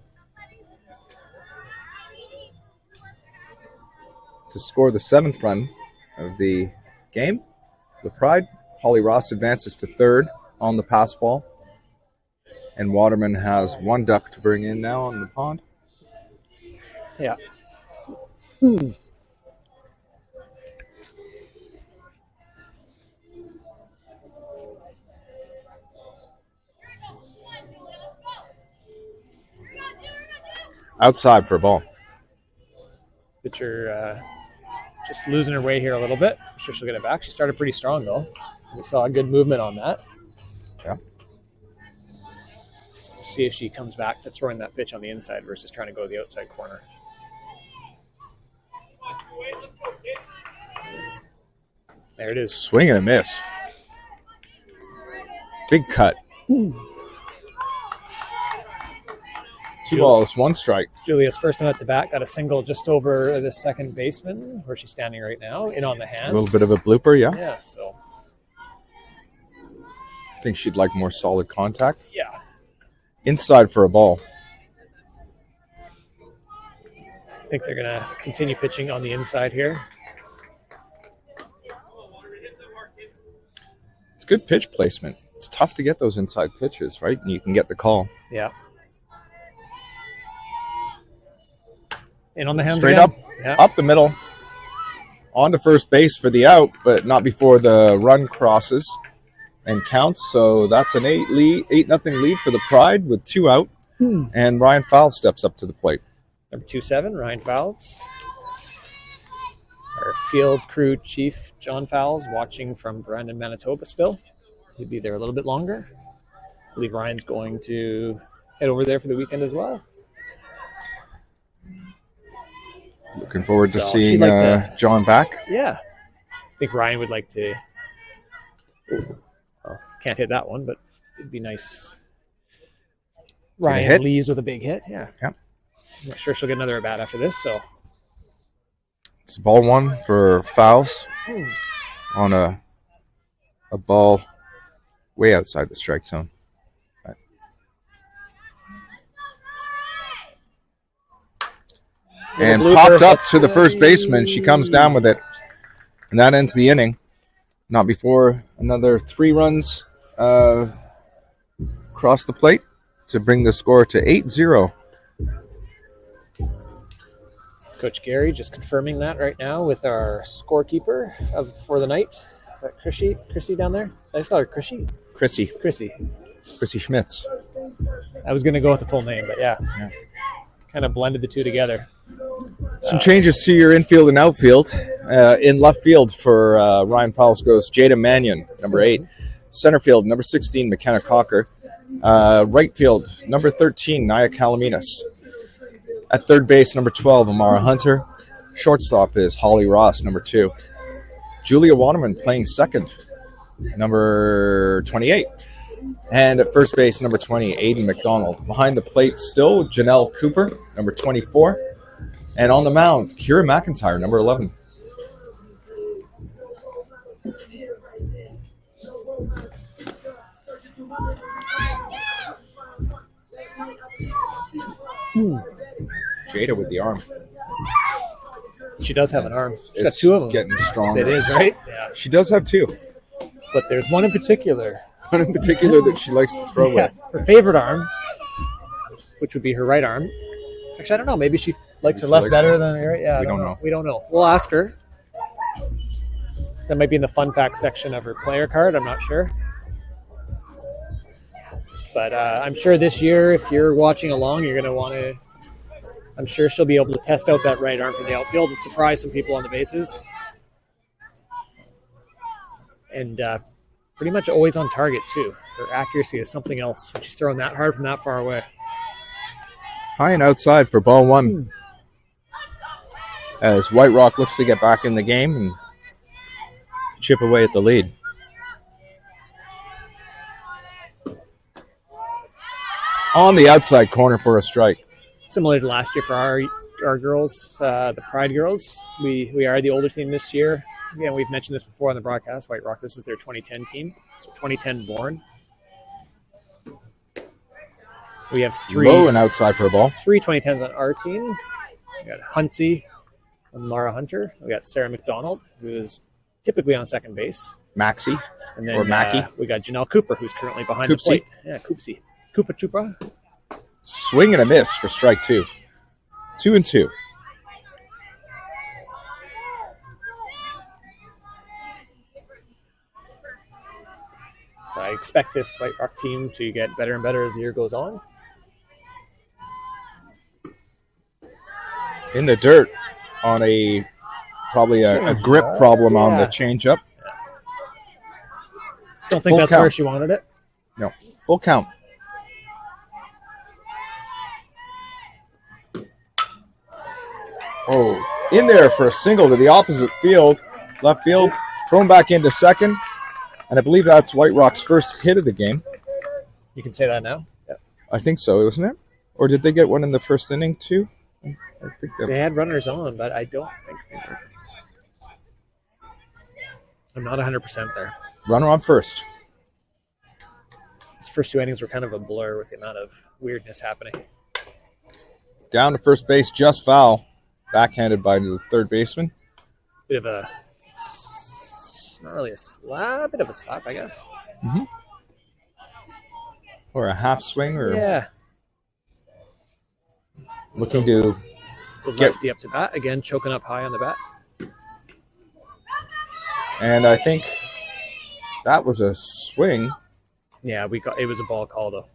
to score the 7th run of the game. The Pride. Holly Ross advances to third on the pass ball. And Waterman has 1 duck to bring in now on the pond. Yeah. Outside for a ball. Pitcher just losing her way here a little bit. I'm sure she'll get it back. She started pretty strong, though. We saw a good movement on that. Yeah. So see if she comes back to throwing that pitch on the inside versus trying to go to the outside corner. There it is. Swing and a miss. Big cut. 2 balls, 1 strike. Julia's first time at the bat got a single just over the second baseman, where she's standing right now, in on the hands. A little bit of a blooper, yeah. Yeah, so. I think she'd like more solid contact. Yeah. Inside for a ball. I think they're going to continue pitching on the inside here. It's good pitch placement. It's tough to get those inside pitches, right? And you can get the call. Yeah. In on the hands straight again. Up, yeah. Up the middle, on to first base for the out, but not before the run crosses and counts. So that's an 8-0 lead for the Pride with 2 out, and Ryan Fowle steps up to the plate. Number 27, Ryan Fowles. Our field crew chief, John Fowles, watching from Brandon, Manitoba still. He'll be there a little bit longer. I believe Ryan's going to head over there for the weekend as well. Looking forward to seeing John back. Yeah. I think Ryan would like to. Well, can't hit that one, but it'd be nice. Ryan leaves with a big hit. Yeah. Yep. I'm not sure she'll get another at bat after this. So it's ball one for Fowles on a ball way outside the strike zone. And popped up to the first baseman. She comes down with it. And that ends the inning. Not before another 3 runs cross the plate to bring the score to 8-0. Coach Gary just confirming that right now with our scorekeeper for the night. Is that Chrissy down there? Did I just call her Chrissy? Chrissy Schmitz. I was going to go with the full name, but yeah. Kind of blended the two together. Some changes to your infield and outfield. In left field for Ryan Fowles goes Jada Mannion, number 8. Center field, number 16, McKenna Cocker. Right field, number 13, Nia Calaminas. At third base, number 12, Amara Hunter. Shortstop is Holly Ross, number 2. Julia Waterman playing second, number 28. And at first base, number 20, Aiden McDonald. Behind the plate still, Janelle Cooper, number 24. And on the mound, Kira McIntyre, number 11. Jada with the arm. She does have an arm. She's got 2 of them. Getting stronger. It is, right? Yeah. She does have 2. But there's one in particular. That she likes to throw with. Her favorite arm, which would be her right arm. Actually, I don't know. Maybe she likes her left better than her right. Yeah, we don't know. We don't know. We'll ask her. That might be in the fun fact section of her player card. I'm not sure. But I'm sure this year, if you're watching along, you're going to want to. I'm sure she'll be able to test out that right arm from the outfield and surprise some people on the bases. And pretty much always on target, too. Her accuracy is something else when she's throwing that hard from that far away. High and outside for ball 1. As White Rock looks to get back in the game and chip away at the lead. On the outside corner for a strike. Similar to last year for our girls, the Pride girls. We are the older team this year. Again, we've mentioned this before on the broadcast. White Rock, this is their 2010 team. So 2010 born. We have 3 low and outside for a ball. 3 2010s on our team. We got Huntsy and Mara Hunter. We got Sarah McDonald, who is typically on second base. Maxie. And then or Mackie. We got Janelle Cooper, who's currently behind the plate. Yeah, Coopsy. Koopa Chupa. Swing and a miss for strike 2. 2-2. So I expect this White Rock team to get better and better as the year goes on. In the dirt on probably a grip problem on the changeup. Don't think that's where she wanted it. No. Full count. Oh, in there for a single to the opposite field. Left field, thrown back into second. And I believe that's White Rock's first hit of the game. You can say that now? Yeah. I think so, isn't it? Or did they get one in the first inning too? I think they had runners on, but I don't think they were. I'm not 100% there. Runner on first. These first 2 innings were kind of a blur with the amount of weirdness happening. Down to first base, just foul. Backhanded by the third baseman. Bit of a, not really a slap, bit of a slap, I guess. Mm-hmm. Or a half swing, or looking to the lefty up to bat again, choking up high on the bat. And I think that was a swing. Yeah, it was a ball call though.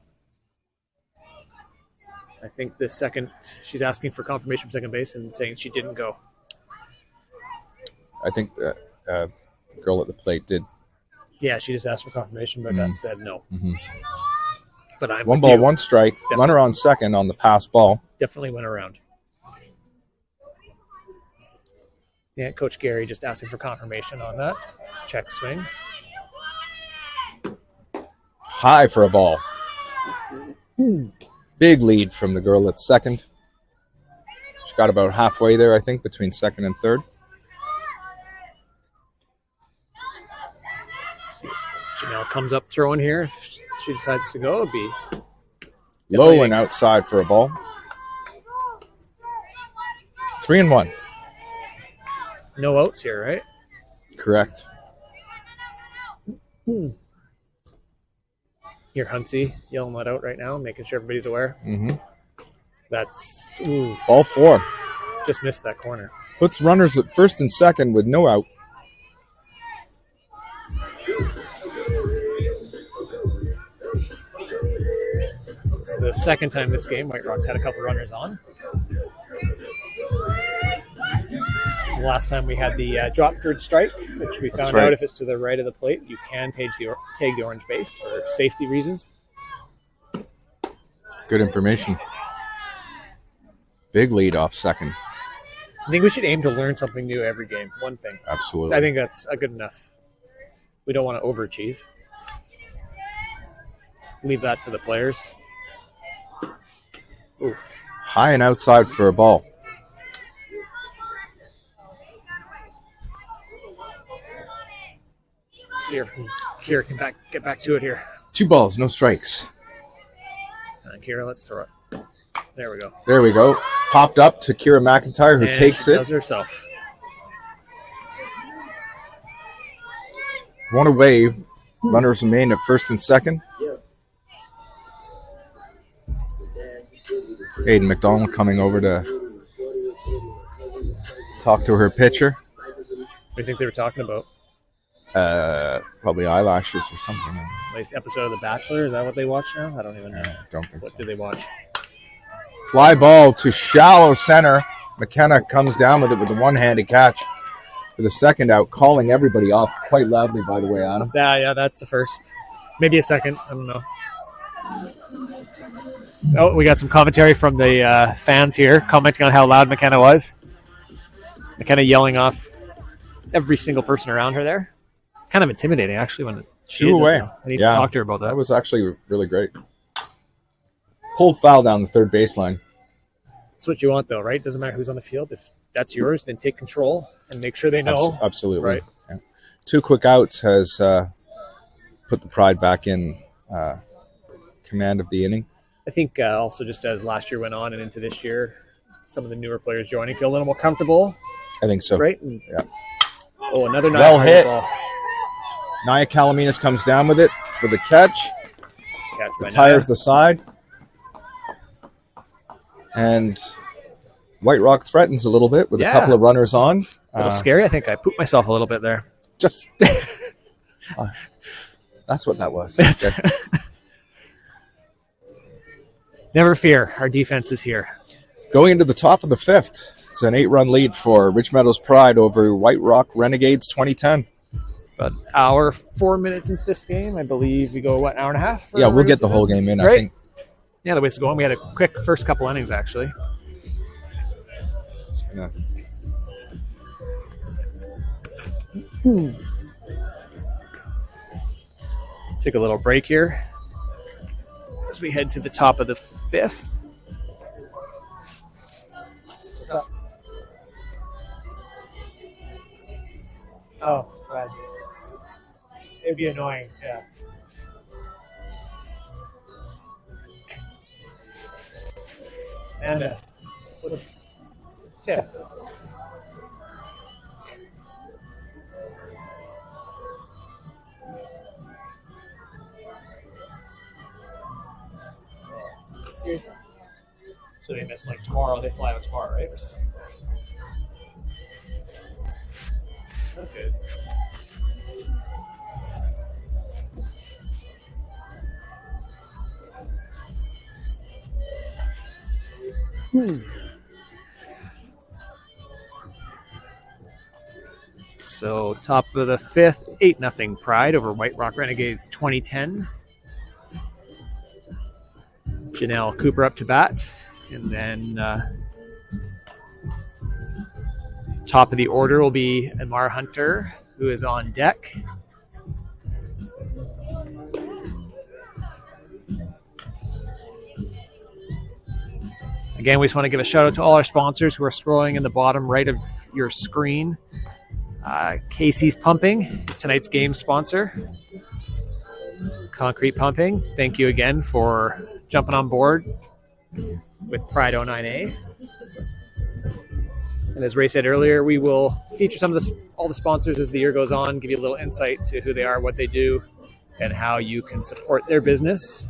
I think the second, she's asking for confirmation from second base and saying she didn't go. I think the girl at the plate did. Yeah, she just asked for confirmation, but got said no. Mm-hmm. But I'm 1 ball, 1 strike. Definitely. Runner on second on the pass ball. Definitely went around. Yeah, Coach Gary just asking for confirmation on that. Check swing. High for a ball. Big lead from the girl at second. She got about halfway there, I think, between second and third. See if Janelle comes up throwing here. If she decides to go, it'll be low and outside for a ball. 3-1. No outs here, right? Correct. Here, Huntsy yelling that out right now, making sure everybody's aware. Mm-hmm. That's ball 4. Just missed that corner. Puts runners at first and second with no out. This is the second time this game White Rock's had a couple runners on. The last time we had the drop third strike, which we found out if it's to the right of the plate, you can tag the orange base for safety reasons. Good information. Big lead off second. I think we should aim to learn something new every game. One thing. Absolutely. I think that's a good enough. We don't want to overachieve. Leave that to the players. Ooh. High and outside for a ball. See if Kira can get back to it here. 2 balls, no strikes. Kira, let's throw it. There we go. There we go. Popped up to Kira McIntyre, who takes it. Does herself. One away. Runners remain at first and second. Aiden McDonald coming over to talk to her pitcher. What do you think they were talking about? Probably eyelashes or something. Latest episode of The Bachelor. Is that what they watch now? I don't even know. Don't think what so. What do they watch? Fly ball to shallow center. McKenna comes down with it with a one-handed catch for the second out, calling everybody off quite loudly, by the way, Adam. Yeah, that's the first. Maybe a second. I don't know. Oh, we got some commentary from the fans here commenting on how loud McKenna was. McKenna yelling off every single person around her there. Kind of intimidating, actually, when she Two away. I need to talk to her about that. That was actually really great. Pulled foul down the third baseline. That's what you want, though, right? Doesn't matter who's on the field. If that's yours, then take control and make sure they know. Absolutely. Right. Yeah. 2 quick outs has put the Pride back in command of the inning. I think also just as last year went on and into this year, some of the newer players joining feel a little more comfortable. I think so. Right? Yeah. Oh, another well hit. Ball. Nia Calaminas comes down with it for the catch. Retires the side. And White Rock threatens a little bit with a couple of runners on. A little scary. I think I pooped myself a little bit there. Just that's what that was. Never fear. Our defense is here. Going into the top of the 5th. It's an 8-run lead for Rich Meadows Pride over White Rock Renegades 2010. About an hour, 4 minutes into this game. I believe we go, an hour and a half? Yeah, we'll get the whole game in, right? I think. Yeah, the ways to go on. We had a quick first couple innings, actually. Take a little break here as we head to the top of the 5th. What's up? Oh, right. It'd be annoying, yeah. And what's Tiff? Seriously? So they miss like tomorrow, they fly out tomorrow, right? That's good. So top of the fifth, 8-0 Pride over White Rock Renegades 2010. Janelle Cooper up to bat. And then top of the order will be Amar Hunter, who is on deck. Again, we just want to give a shout out to all our sponsors who are scrolling in the bottom right of your screen. Casey's Pumping is tonight's game sponsor. Concrete Pumping, thank you again for jumping on board with Pride 09A. And as Ray said earlier, we will feature some of all the sponsors as the year goes on, give you a little insight to who they are, what they do, and how you can support their business.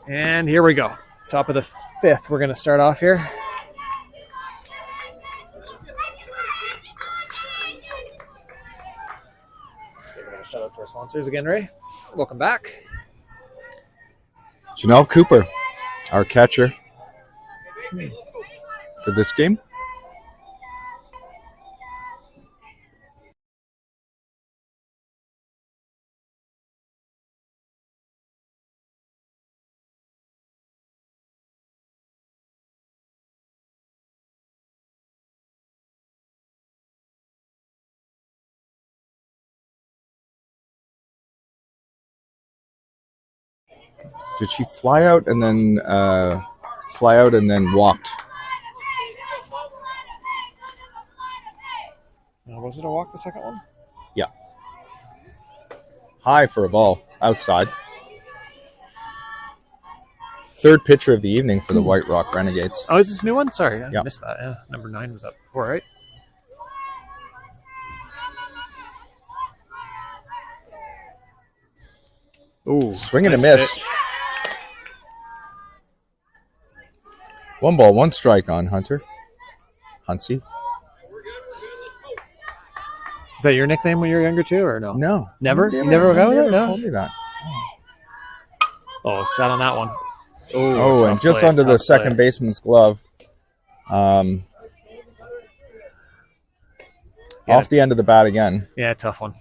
And here we go. Top of the fifth, we're going to start off here. So we're going to shout out to our sponsors again, Ray. Welcome back. Janelle Cooper, our catcher for this game. Did she fly out and then walked? Was it a walk, the second one? Yeah. High for a ball outside. Third pitcher of the evening for the White Rock Renegades. Oh, is this a new one? Sorry, I yep. missed that. Yeah, number 9 was up before, right? Ooh, swing and nice a miss. Pitch. 1 ball, 1 strike on Hunter. Huntsy. Is that your nickname when you were younger too, or no? No. Never? You never got with it? No? Told me that. Oh, sat on that one. Oh, and just under the second baseman's glove. Off the end of the bat again. Yeah, tough one.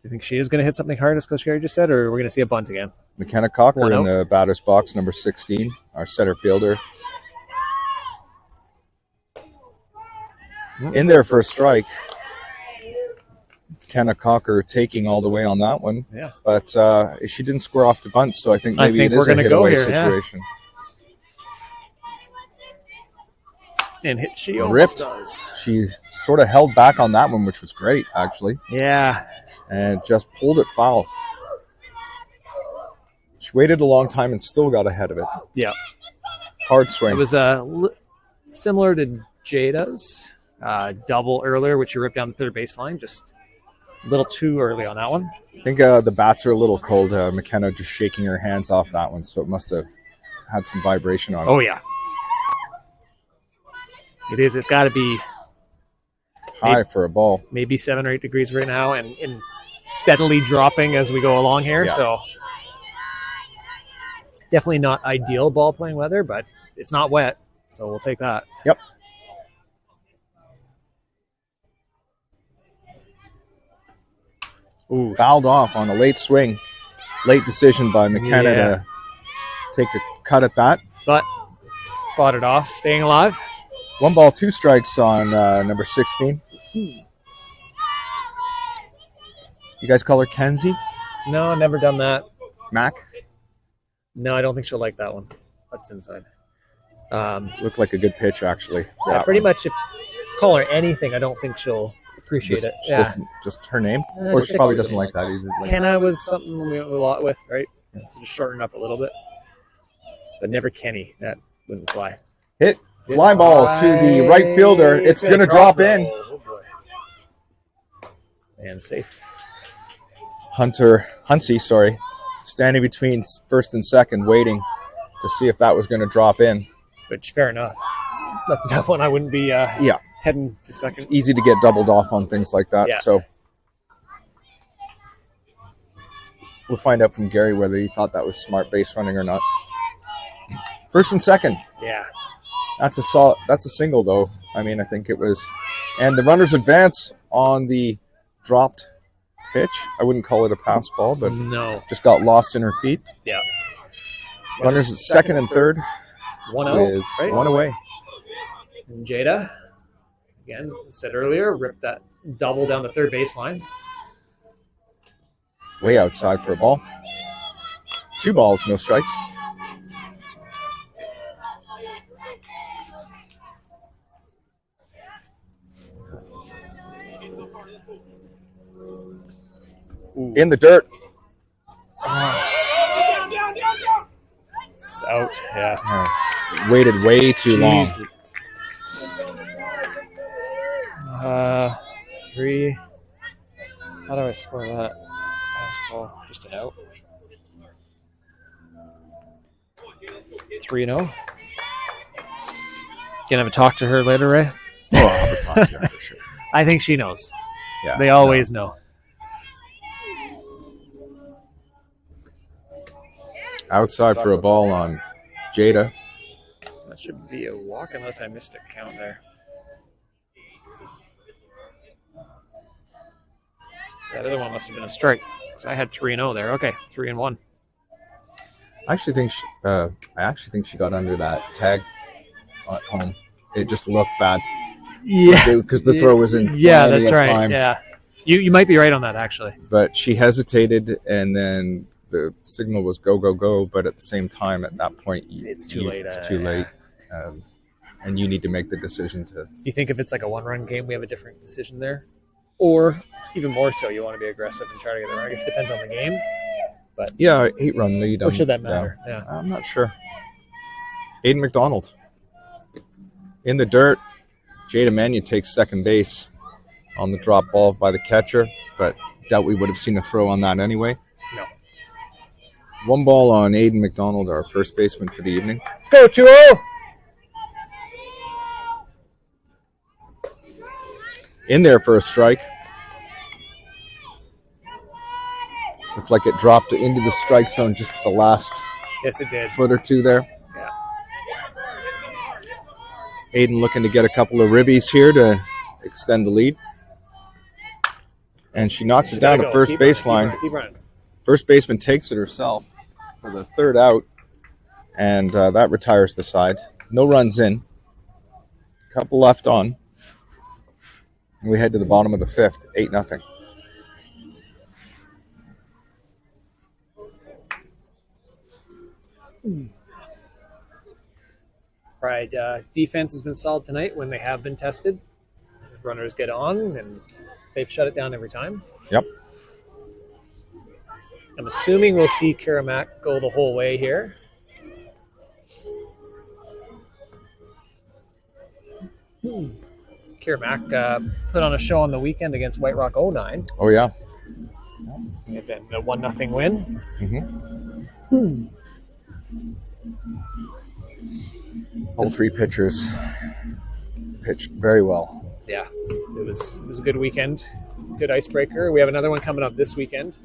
Do you think she is going to hit something hard, as Coach Gary just said, or are we going to see a bunt again? McKenna Cocker in the batter's box, number 16, our center fielder. In there for a strike. McKenna Cocker taking all the way on that one. Yeah. But she didn't square off the bunt, so I think maybe it is a hit-away situation. Yeah. And she ripped. Does. She sort of held back on that one, which was great, actually. Yeah. And just pulled it foul. She waited a long time and still got ahead of it. Yeah. Hard swing. It was similar to Jada's double earlier, which you ripped down the third baseline. Just a little too early on that one. I think the bats are a little cold. McKenna just shaking her hands off that one, so it must have had some vibration on it. Oh, yeah. It is. It's got to be high for a ball. Maybe 7 or 8 degrees right now, and steadily dropping as we go along here. Yeah. So definitely not ideal ball playing weather, but it's not wet, so we'll take that. Yep. Ooh, fouled off on a late swing. Late decision by McKenna to take a cut at that. But fought it off, staying alive. 1 ball, 2 strikes on number 16. You guys call her Kenzie? No, never done that. Mac? No, I don't think she'll like that one. That's inside. Looked like a good pitch, actually. Yeah, pretty much. If call her anything, I don't think she'll appreciate it. Just her name? Or she probably doesn't like that either. Kenna was something we went a lot with, right? So just shorten up a little bit. but never Kenny. That wouldn't fly. Hit. Fly ball to the right fielder. It's going to drop in. Oh, boy. And safe. Hunsey, standing between first and second, waiting to see if that was going to drop in. Which, fair enough. That's a tough one. I wouldn't be heading to second. It's easy to get doubled off on things like that. Yeah. So we'll find out from Gary whether he thought that was smart base running or not. First and second. Yeah. That's a single, though. I mean, I think it was. And the runners advance on the dropped pitch. I wouldn't call it a pass ball, but no, just got lost in her feet. Yeah. Runners at second and third. 1-0, with right? 1 away. And Jada, again, said earlier, ripped that double down the third baseline. Way outside for a ball. 2 balls, no strikes. Ooh. In the dirt. It's out, yeah. Waited way too long. 3. How do I score that? Pass ball, just an out. 3-0. Gonna have a talk to her later, Ray? Oh, I'll have a talk to her for sure. I think she knows. Yeah, they always know. Outside for a ball on Jada. That should be a walk unless I missed a count there. That other one must have been a strike. Because I had 3-0 there. Okay, 3-1. I actually think she got under that tag at home. It just looked bad. Yeah, because the throw was in. Yeah, that's right. Time. Yeah, you might be right on that actually. But she hesitated, and then the signal was go go go. But at the same time, at that point, it's too late. It's too late, and you need to make the decision to. Do you think if it's like a 1-run game, we have a different decision there, or even more so, you want to be aggressive and try to get the run? I guess it depends on the game. But yeah, 8-run lead. Or should that matter? Yeah, I'm not sure. Aiden McDonald in the dirt. Jada Mannion takes second base on the drop ball by the catcher, but doubt we would have seen a throw on that anyway. No. 1 ball on Aiden McDonald, our first baseman for the evening. Let's go, 2-0. In there for a strike. Looked like it dropped into the strike zone just the last yes, it did. foot or two there. Yeah. Aiden looking to get a couple of ribbies here to extend the lead. And she knocks it down to first baseline. Keep running. First baseman takes it herself for the third out, and that retires the side. No runs in. Couple left on. We head to the bottom of the 5th, 8-0. Right, defense has been solid tonight when they have been tested. Runners get on, and they've shut it down every time. Yep. I'm assuming we'll see Karamak go the whole way here. Karamak put on a show on the weekend against White Rock 09. Oh, yeah. It's been a 1-0 win. Mm-hmm. All 3 pitchers pitched very well. Yeah, it was a good weekend. Good icebreaker. We have another one coming up this weekend.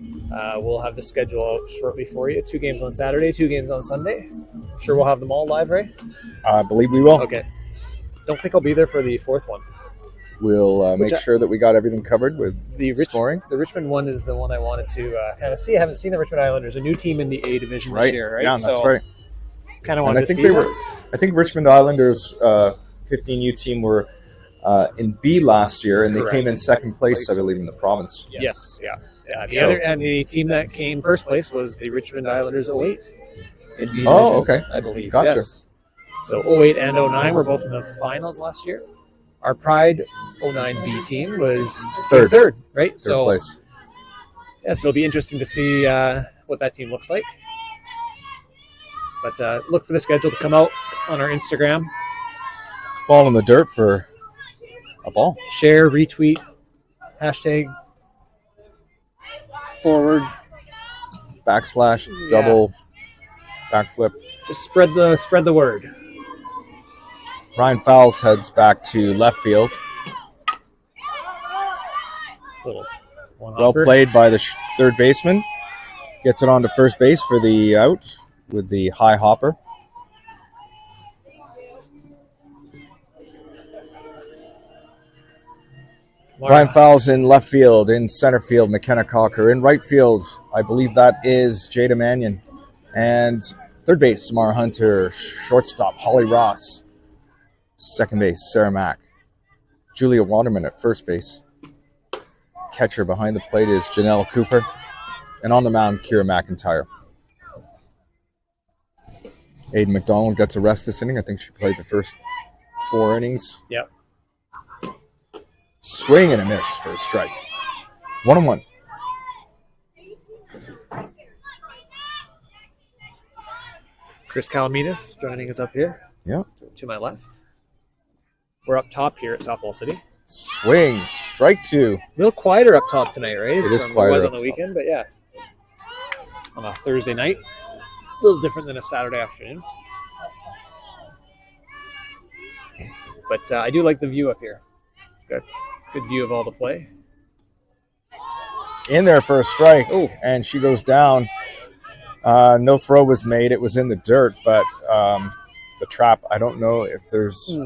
We'll have the schedule out shortly for you. 2 games on Saturday, 2 games on Sunday. I'm sure we'll have them all live, Ray? I believe we will. Okay. Don't think I'll be there for the 4th one. We'll make sure that we got everything covered with the scoring. The Richmond one is the one I wanted to kind of see. I haven't seen the Richmond Islanders, a new team in the A division this year, right? Yeah, that's right. Kind of wanted to see I think Richmond Islanders 15U team were in B last year, and they came in second place, I believe, in the province. Yes, yeah. The team that came first place was the Richmond Islanders 08. In B division, okay. I believe. Gotcha. Yes. So 08 and 09 were both in the finals last year. Our Pride 09B team was third, right? Third place. Yeah, so it'll be interesting to see what that team looks like. But look for the schedule to come out on our Instagram. Ball in the dirt for a ball. Share, retweet, hashtag forward, backslash, double, backflip. Just spread the word. Ryan Fowles heads back to left field. Well played by the third baseman. Gets it on to first base for the out with the high hopper. Ryan Fowles in left field. In center field, McKenna Cocker. In right field, I believe that is Jada Mannion. And third base, Samara Hunter. Shortstop, Holly Ross. Second base, Sarah Mack. Julia Waterman at first base. Catcher behind the plate is Janelle Cooper. And on the mound, Kira McIntyre. Aiden McDonald gets a rest this inning. I think she played the first 4 innings. Yep. Swing and a miss for a strike. 1-1. Chris Calamitas joining us up here. Yeah. To my left. We're up top here at Softball City. Swing, strike 2. A little quieter up top tonight, right? It is quieter. It was on the weekend, but yeah. On a Thursday night. A little different than a Saturday afternoon. But I do like the view up here. Got good view of all the play. In there for a strike. Oh, and she goes down. No throw was made. It was in the dirt, but the trap, I don't know if there's...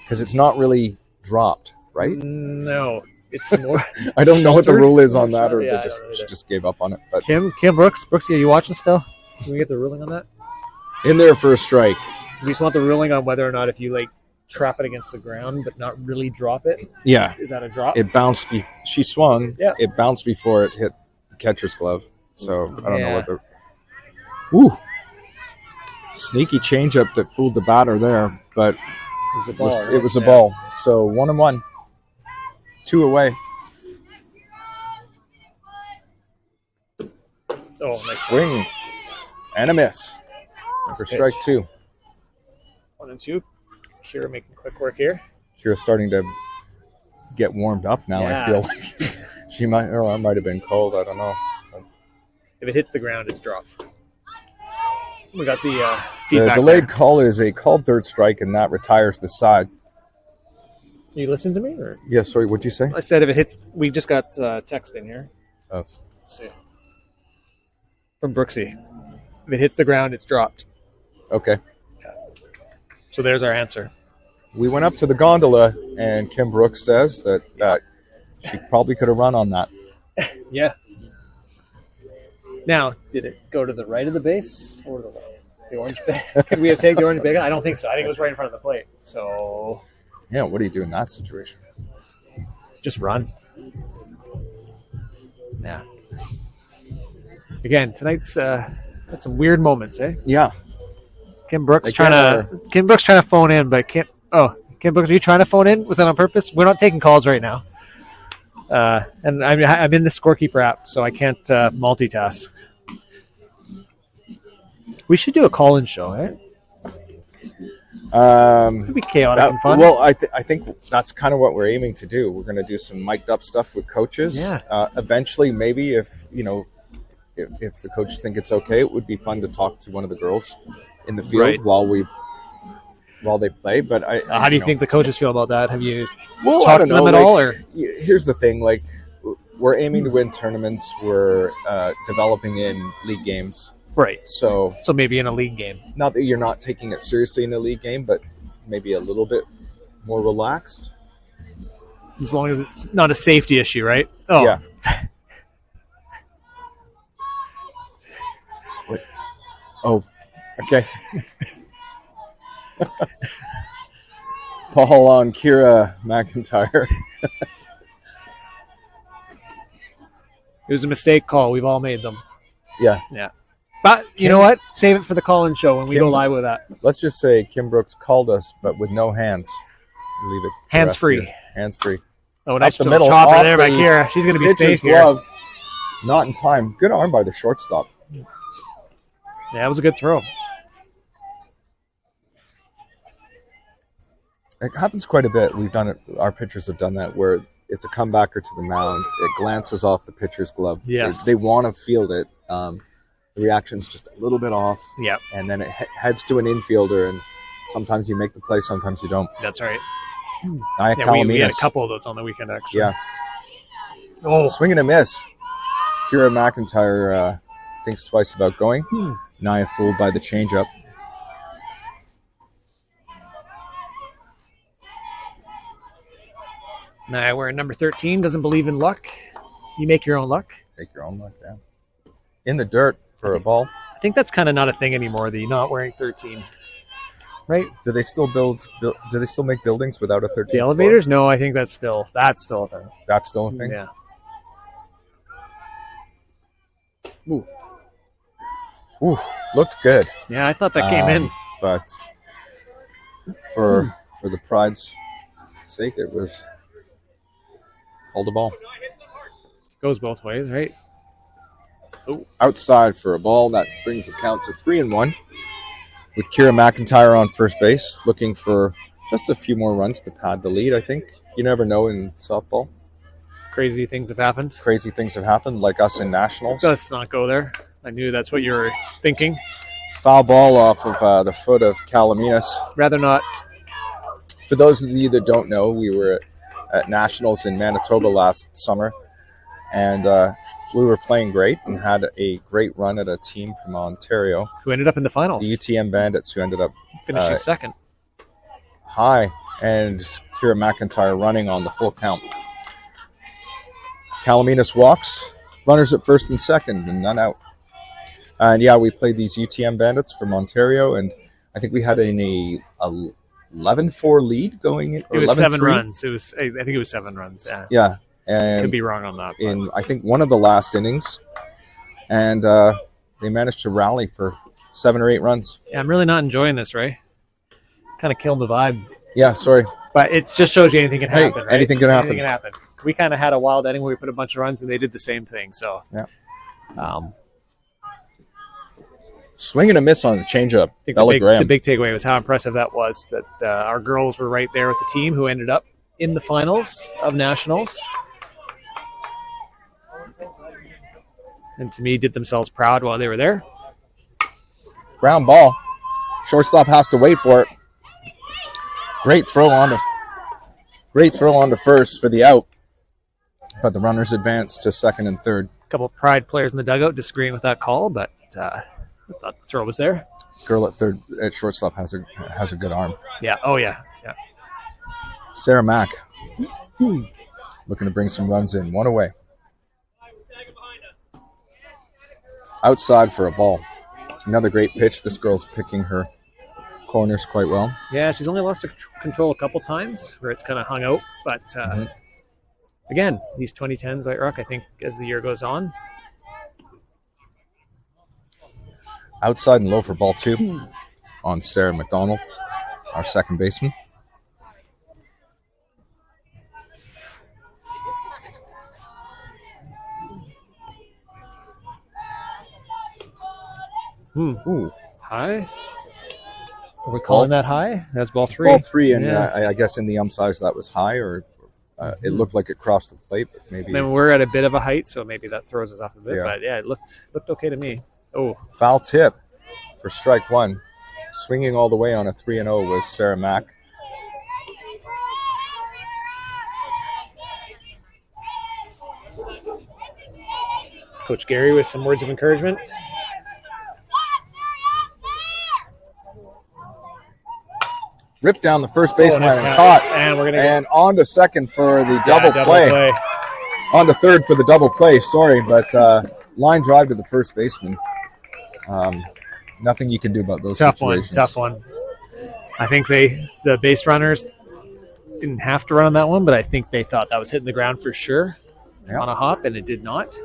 Because it's not really dropped, right? No. It's more... I don't know what the rule is on that, or they just gave up on it. But Kim Brooks. Brooks, are you watching still? Can we get the ruling on that? In there for a strike. We just want the ruling on whether or not if you, trap it against the ground but not really drop it. Yeah. Is that a drop? It bounced. She swung. Yeah. It bounced before it hit the catcher's glove. So I don't know what the... Ooh. Sneaky changeup that fooled the batter there, but it was a ball. So 1-1. 2 away. Oh, nice swing and a miss for strike 2. 1-2. Kira making quick work here. Kira's starting to get warmed up now. I feel like she might, or I might have been cold. I don't know. If it hits the ground, it's dropped. We got the feedback. The delayed call is a called third strike, and that retires the side. You listen to me? Or? Yeah, sorry, what'd you say? I said if it hits, we just got text in here. Oh. See. From Brooksy. If it hits the ground, it's dropped. Okay. So there's our answer. We went up to the gondola, and Kim Brooks says that she probably could have run on that. Yeah. Now, did it go to the right of the base or the left? The orange bag? Could we have taken the orange bag? I don't think so. I think it was right in front of the plate. So... Yeah, what do you do in that situation? Just run. Yeah. Again, tonight's had some weird moments, eh? Yeah. Kim Brooks trying to phone in, but Kim Brooks, are you trying to phone in? Was that on purpose? We're not taking calls right now. And I'm in the Scorekeeper app, so I can't multitask. We should do a call-in show, eh? It could be chaotic and fun. Well, I think that's kind of what we're aiming to do. We're going to do some mic'd up stuff with coaches. Yeah. Eventually, maybe if the coaches think it's okay, it would be fun to talk to one of the girls in the field while they play. But how do you think the coaches feel about that? Have you talked to them at all? Or here's the thing: we're aiming to win tournaments. We're developing in league games. Right. So maybe in a league game. Not that you're not taking it seriously in a league game, but maybe a little bit more relaxed. As long as it's not a safety issue, right? Oh. Yeah. Oh, okay. Paul on Kira McIntyre. It was a mistake call. We've all made them. Yeah. Yeah. But you know what? Save it for the call-in show when we go live with that. Let's just say Kim Brooks called us, but with no hands. Leave it. Hands-free. Hands-free. Oh, nice the middle. Chopper there by Kira. She's going to be safe here. Glove. Not in time. Good arm by the shortstop. Yeah, it was a good throw. It happens quite a bit. We've done it. Our pitchers have done that where it's a comebacker to the mound. It glances off the pitcher's glove. Yes. They want to field it. The reaction's just a little bit off. Yep. And then it heads to an infielder, and sometimes you make the play, sometimes you don't. That's right. We had a couple of those on the weekend, actually. Yeah. Oh. Swing and a miss. Kira McIntyre thinks twice about going. Naya fooled by the changeup. Naya wearing number 13, doesn't believe in luck. You make your own luck. Take your own luck, yeah. In the dirt for a ball. I think that's kind of not a thing anymore, the not wearing 13. Right? Do they still do they still make buildings without a 13? The elevators? No, I think that's still a thing. That's still a thing? Yeah. Ooh. Ooh, looked good. Yeah, I thought that came in. But for the pride's sake, it was called a ball. Goes both ways, right? Oh, outside for a ball. That brings the count to 3-1. With Kira McIntyre on first base, looking for just a few more runs to pad the lead, I think. You never know in softball. Crazy things have happened. Crazy things have happened, like us in Nationals. Let's not go there. I knew that's what you were thinking. Foul ball off of the foot of Calaminas. Rather not. For those of you that don't know, we were at Nationals in Manitoba last summer, and we were playing great and had a great run at a team from Ontario. Who ended up in the finals. The UTM Bandits, who ended up finishing second. High, and Kira McIntyre running on the full count. Calaminas walks, runners at first and second, and none out. And yeah, we played these UTM Bandits from Ontario, and I think we had a 11-4 lead going in. It was 7 runs. I think it was 7 runs. Yeah. Yeah. And could be wrong on that. In I think one of the last innings, and they managed to rally for 7 or 8 runs. Yeah, I'm really not enjoying this, Ray. Kind of killed the vibe. Yeah, sorry. But it just shows you anything can happen. Hey, right? anything can happen. Anything can happen. We kind of had a wild inning where we put a bunch of runs, and they did the same thing. So yeah. Swing and a miss on the changeup. The big takeaway was how impressive that was. That our girls were right there with the team who ended up in the finals of Nationals. And to me, did themselves proud while they were there. Ground ball. Shortstop has to wait for it. Great throw on to first for the out. But the runners advance to second and third. A couple of Pride players in the dugout disagreeing with that call, but I thought the throw was there. Girl at shortstop has a good arm. Yeah. Oh yeah. Yeah. Sarah Mack looking to bring some runs in. 1 away. Outside for a ball. Another great pitch. This girl's picking her corners quite well. Yeah, she's only lost control a couple times where it's kind of hung out. But again, these 2010s, White Rock, I think as the year goes on. Outside and low for ball 2 on Sarah McDonald, our second baseman. Ooh, high? Are we calling that high? That's ball 3. Ball 3, and I guess in the umpires that was high, or it looked like it crossed the plate, but maybe. I mean, we're at a bit of a height, so maybe that throws us off a bit. Yeah. But yeah, it looked okay to me. Oh, foul tip for strike 1. Swinging all the way on a 3-0 was Sarah Mack. Coach Gary with some words of encouragement. Ripped down the first baseline and caught. And on to second for the double play. On to third for the double play, sorry, but line drive to the first baseman. Nothing you can do about those situations. Tough one. I think the base runners didn't have to run on that one, but I think they thought that was hitting the ground for sure on a hop, and it did not.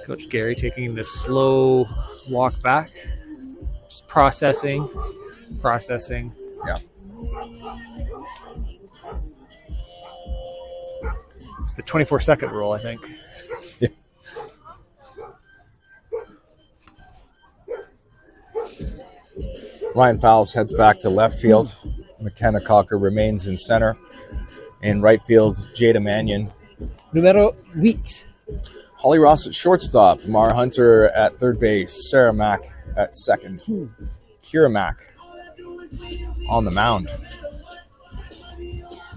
Coach Gary taking the slow walk back. Just processing. Yeah. It's the 24-second rule, I think. Yeah. Ryan Fowles heads back to left field. McKenna Cocker remains in center. In right field, Jada Mannion. Numero 8. Holly Ross at shortstop. Mara Hunter at third base. Sarah Mack at second. Kira Mack on the mound.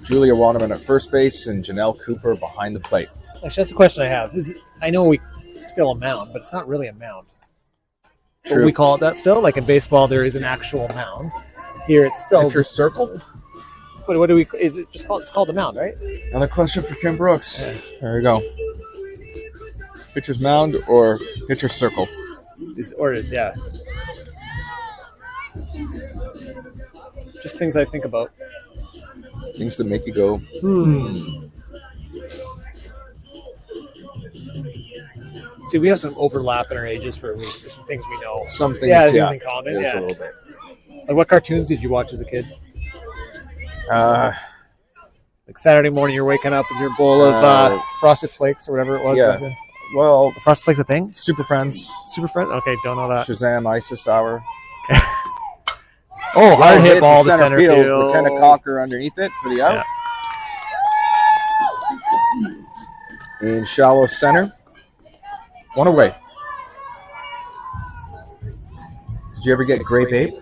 Julia Waterman at first base and Janelle Cooper behind the plate. Actually, that's the question I have. I know it's still a mound, but it's not really a mound. True. But we call it that still? Like in baseball, there is an actual mound. Here, it's still pitcher's circle. What do we? Is it just called? It's called the mound, right? Another question for Kim Brooks. Yeah. There we go. Pitcher's mound or pitcher's circle? Yeah. Just things I think about. Things that make you go, See, we have some overlap in our ages for some things we know. Some things, things in common. It's a little bit. Like, what cartoons did you watch as a kid? Like Saturday morning, you're waking up with your bowl of Frosted Flakes or whatever it was. Yeah. Well, Frosted Flakes a thing? Super Friends. Super Friends? Okay, don't know that. Shazam Isis Hour. Oh, hard hit ball to center field. McKenna Cocker underneath it for the out. Yeah. In shallow center. One away. Did you ever get Grape Ape?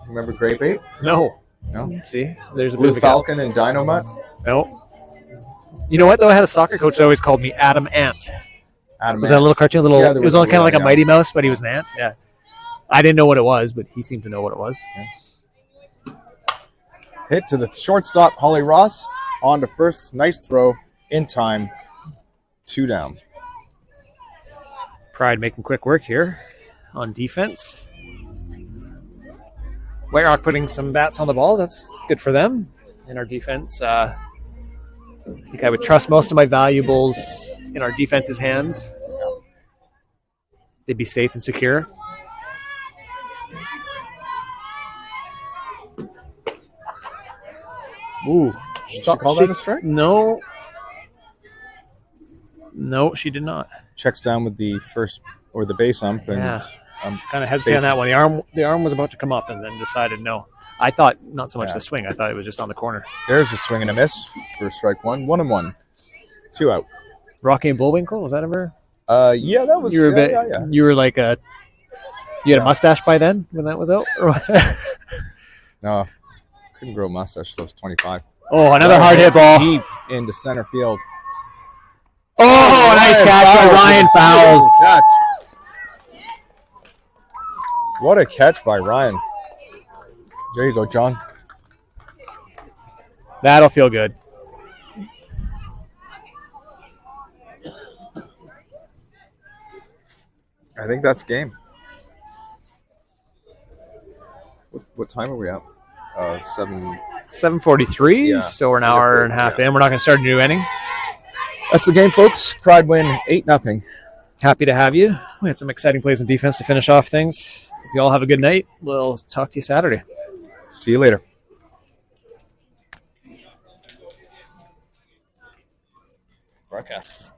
Remember Grape Ape? No. No? See? There's a Blue bit of Falcon and Dynamite? No. You know what, though? I had a soccer coach that always called me Adam Ant. Was that a little cartoon? Yeah, it was kind of like a Mighty Mouse, but he was an ant. Yeah. I didn't know what it was, but he seemed to know what it was. Yeah. Hit to the shortstop, Holly Ross. On to first. Nice throw. In time. 2 down. Pride making quick work here on defense. White Rock putting some bats on the balls. That's good for them. In our defense, I think I would trust most of my valuables in our defense's hands. They'd be safe and secure. Ooh. Did she call that a strike? No. No, she did not. Checks down with the first or the base ump. And, kind of hesitant on that one. The arm was about to come up and then decided no. I thought not so much the swing. I thought it was just on the corner. There's a swing and a miss for strike one. 1-1. 2 out. Rocky and Bullwinkle, was that ever? Yeah, that was. You were You were like you had a mustache by then when that was out? No, couldn't grow a mustache till I was 25. Oh, another hard hit ball. Deep into center field. Oh, nice catch by Ryan Fowles. What a catch by Ryan. There you go, John. That'll feel good. I think that's game. What time are we at? 7:43. Yeah. So we're an hour and a half in. We're not going to start a new inning. That's the game, folks. Pride win 8-0. Happy to have you. We had some exciting plays in defense to finish off things. You all have a good night. We'll talk to you Saturday. See you later. Broadcast.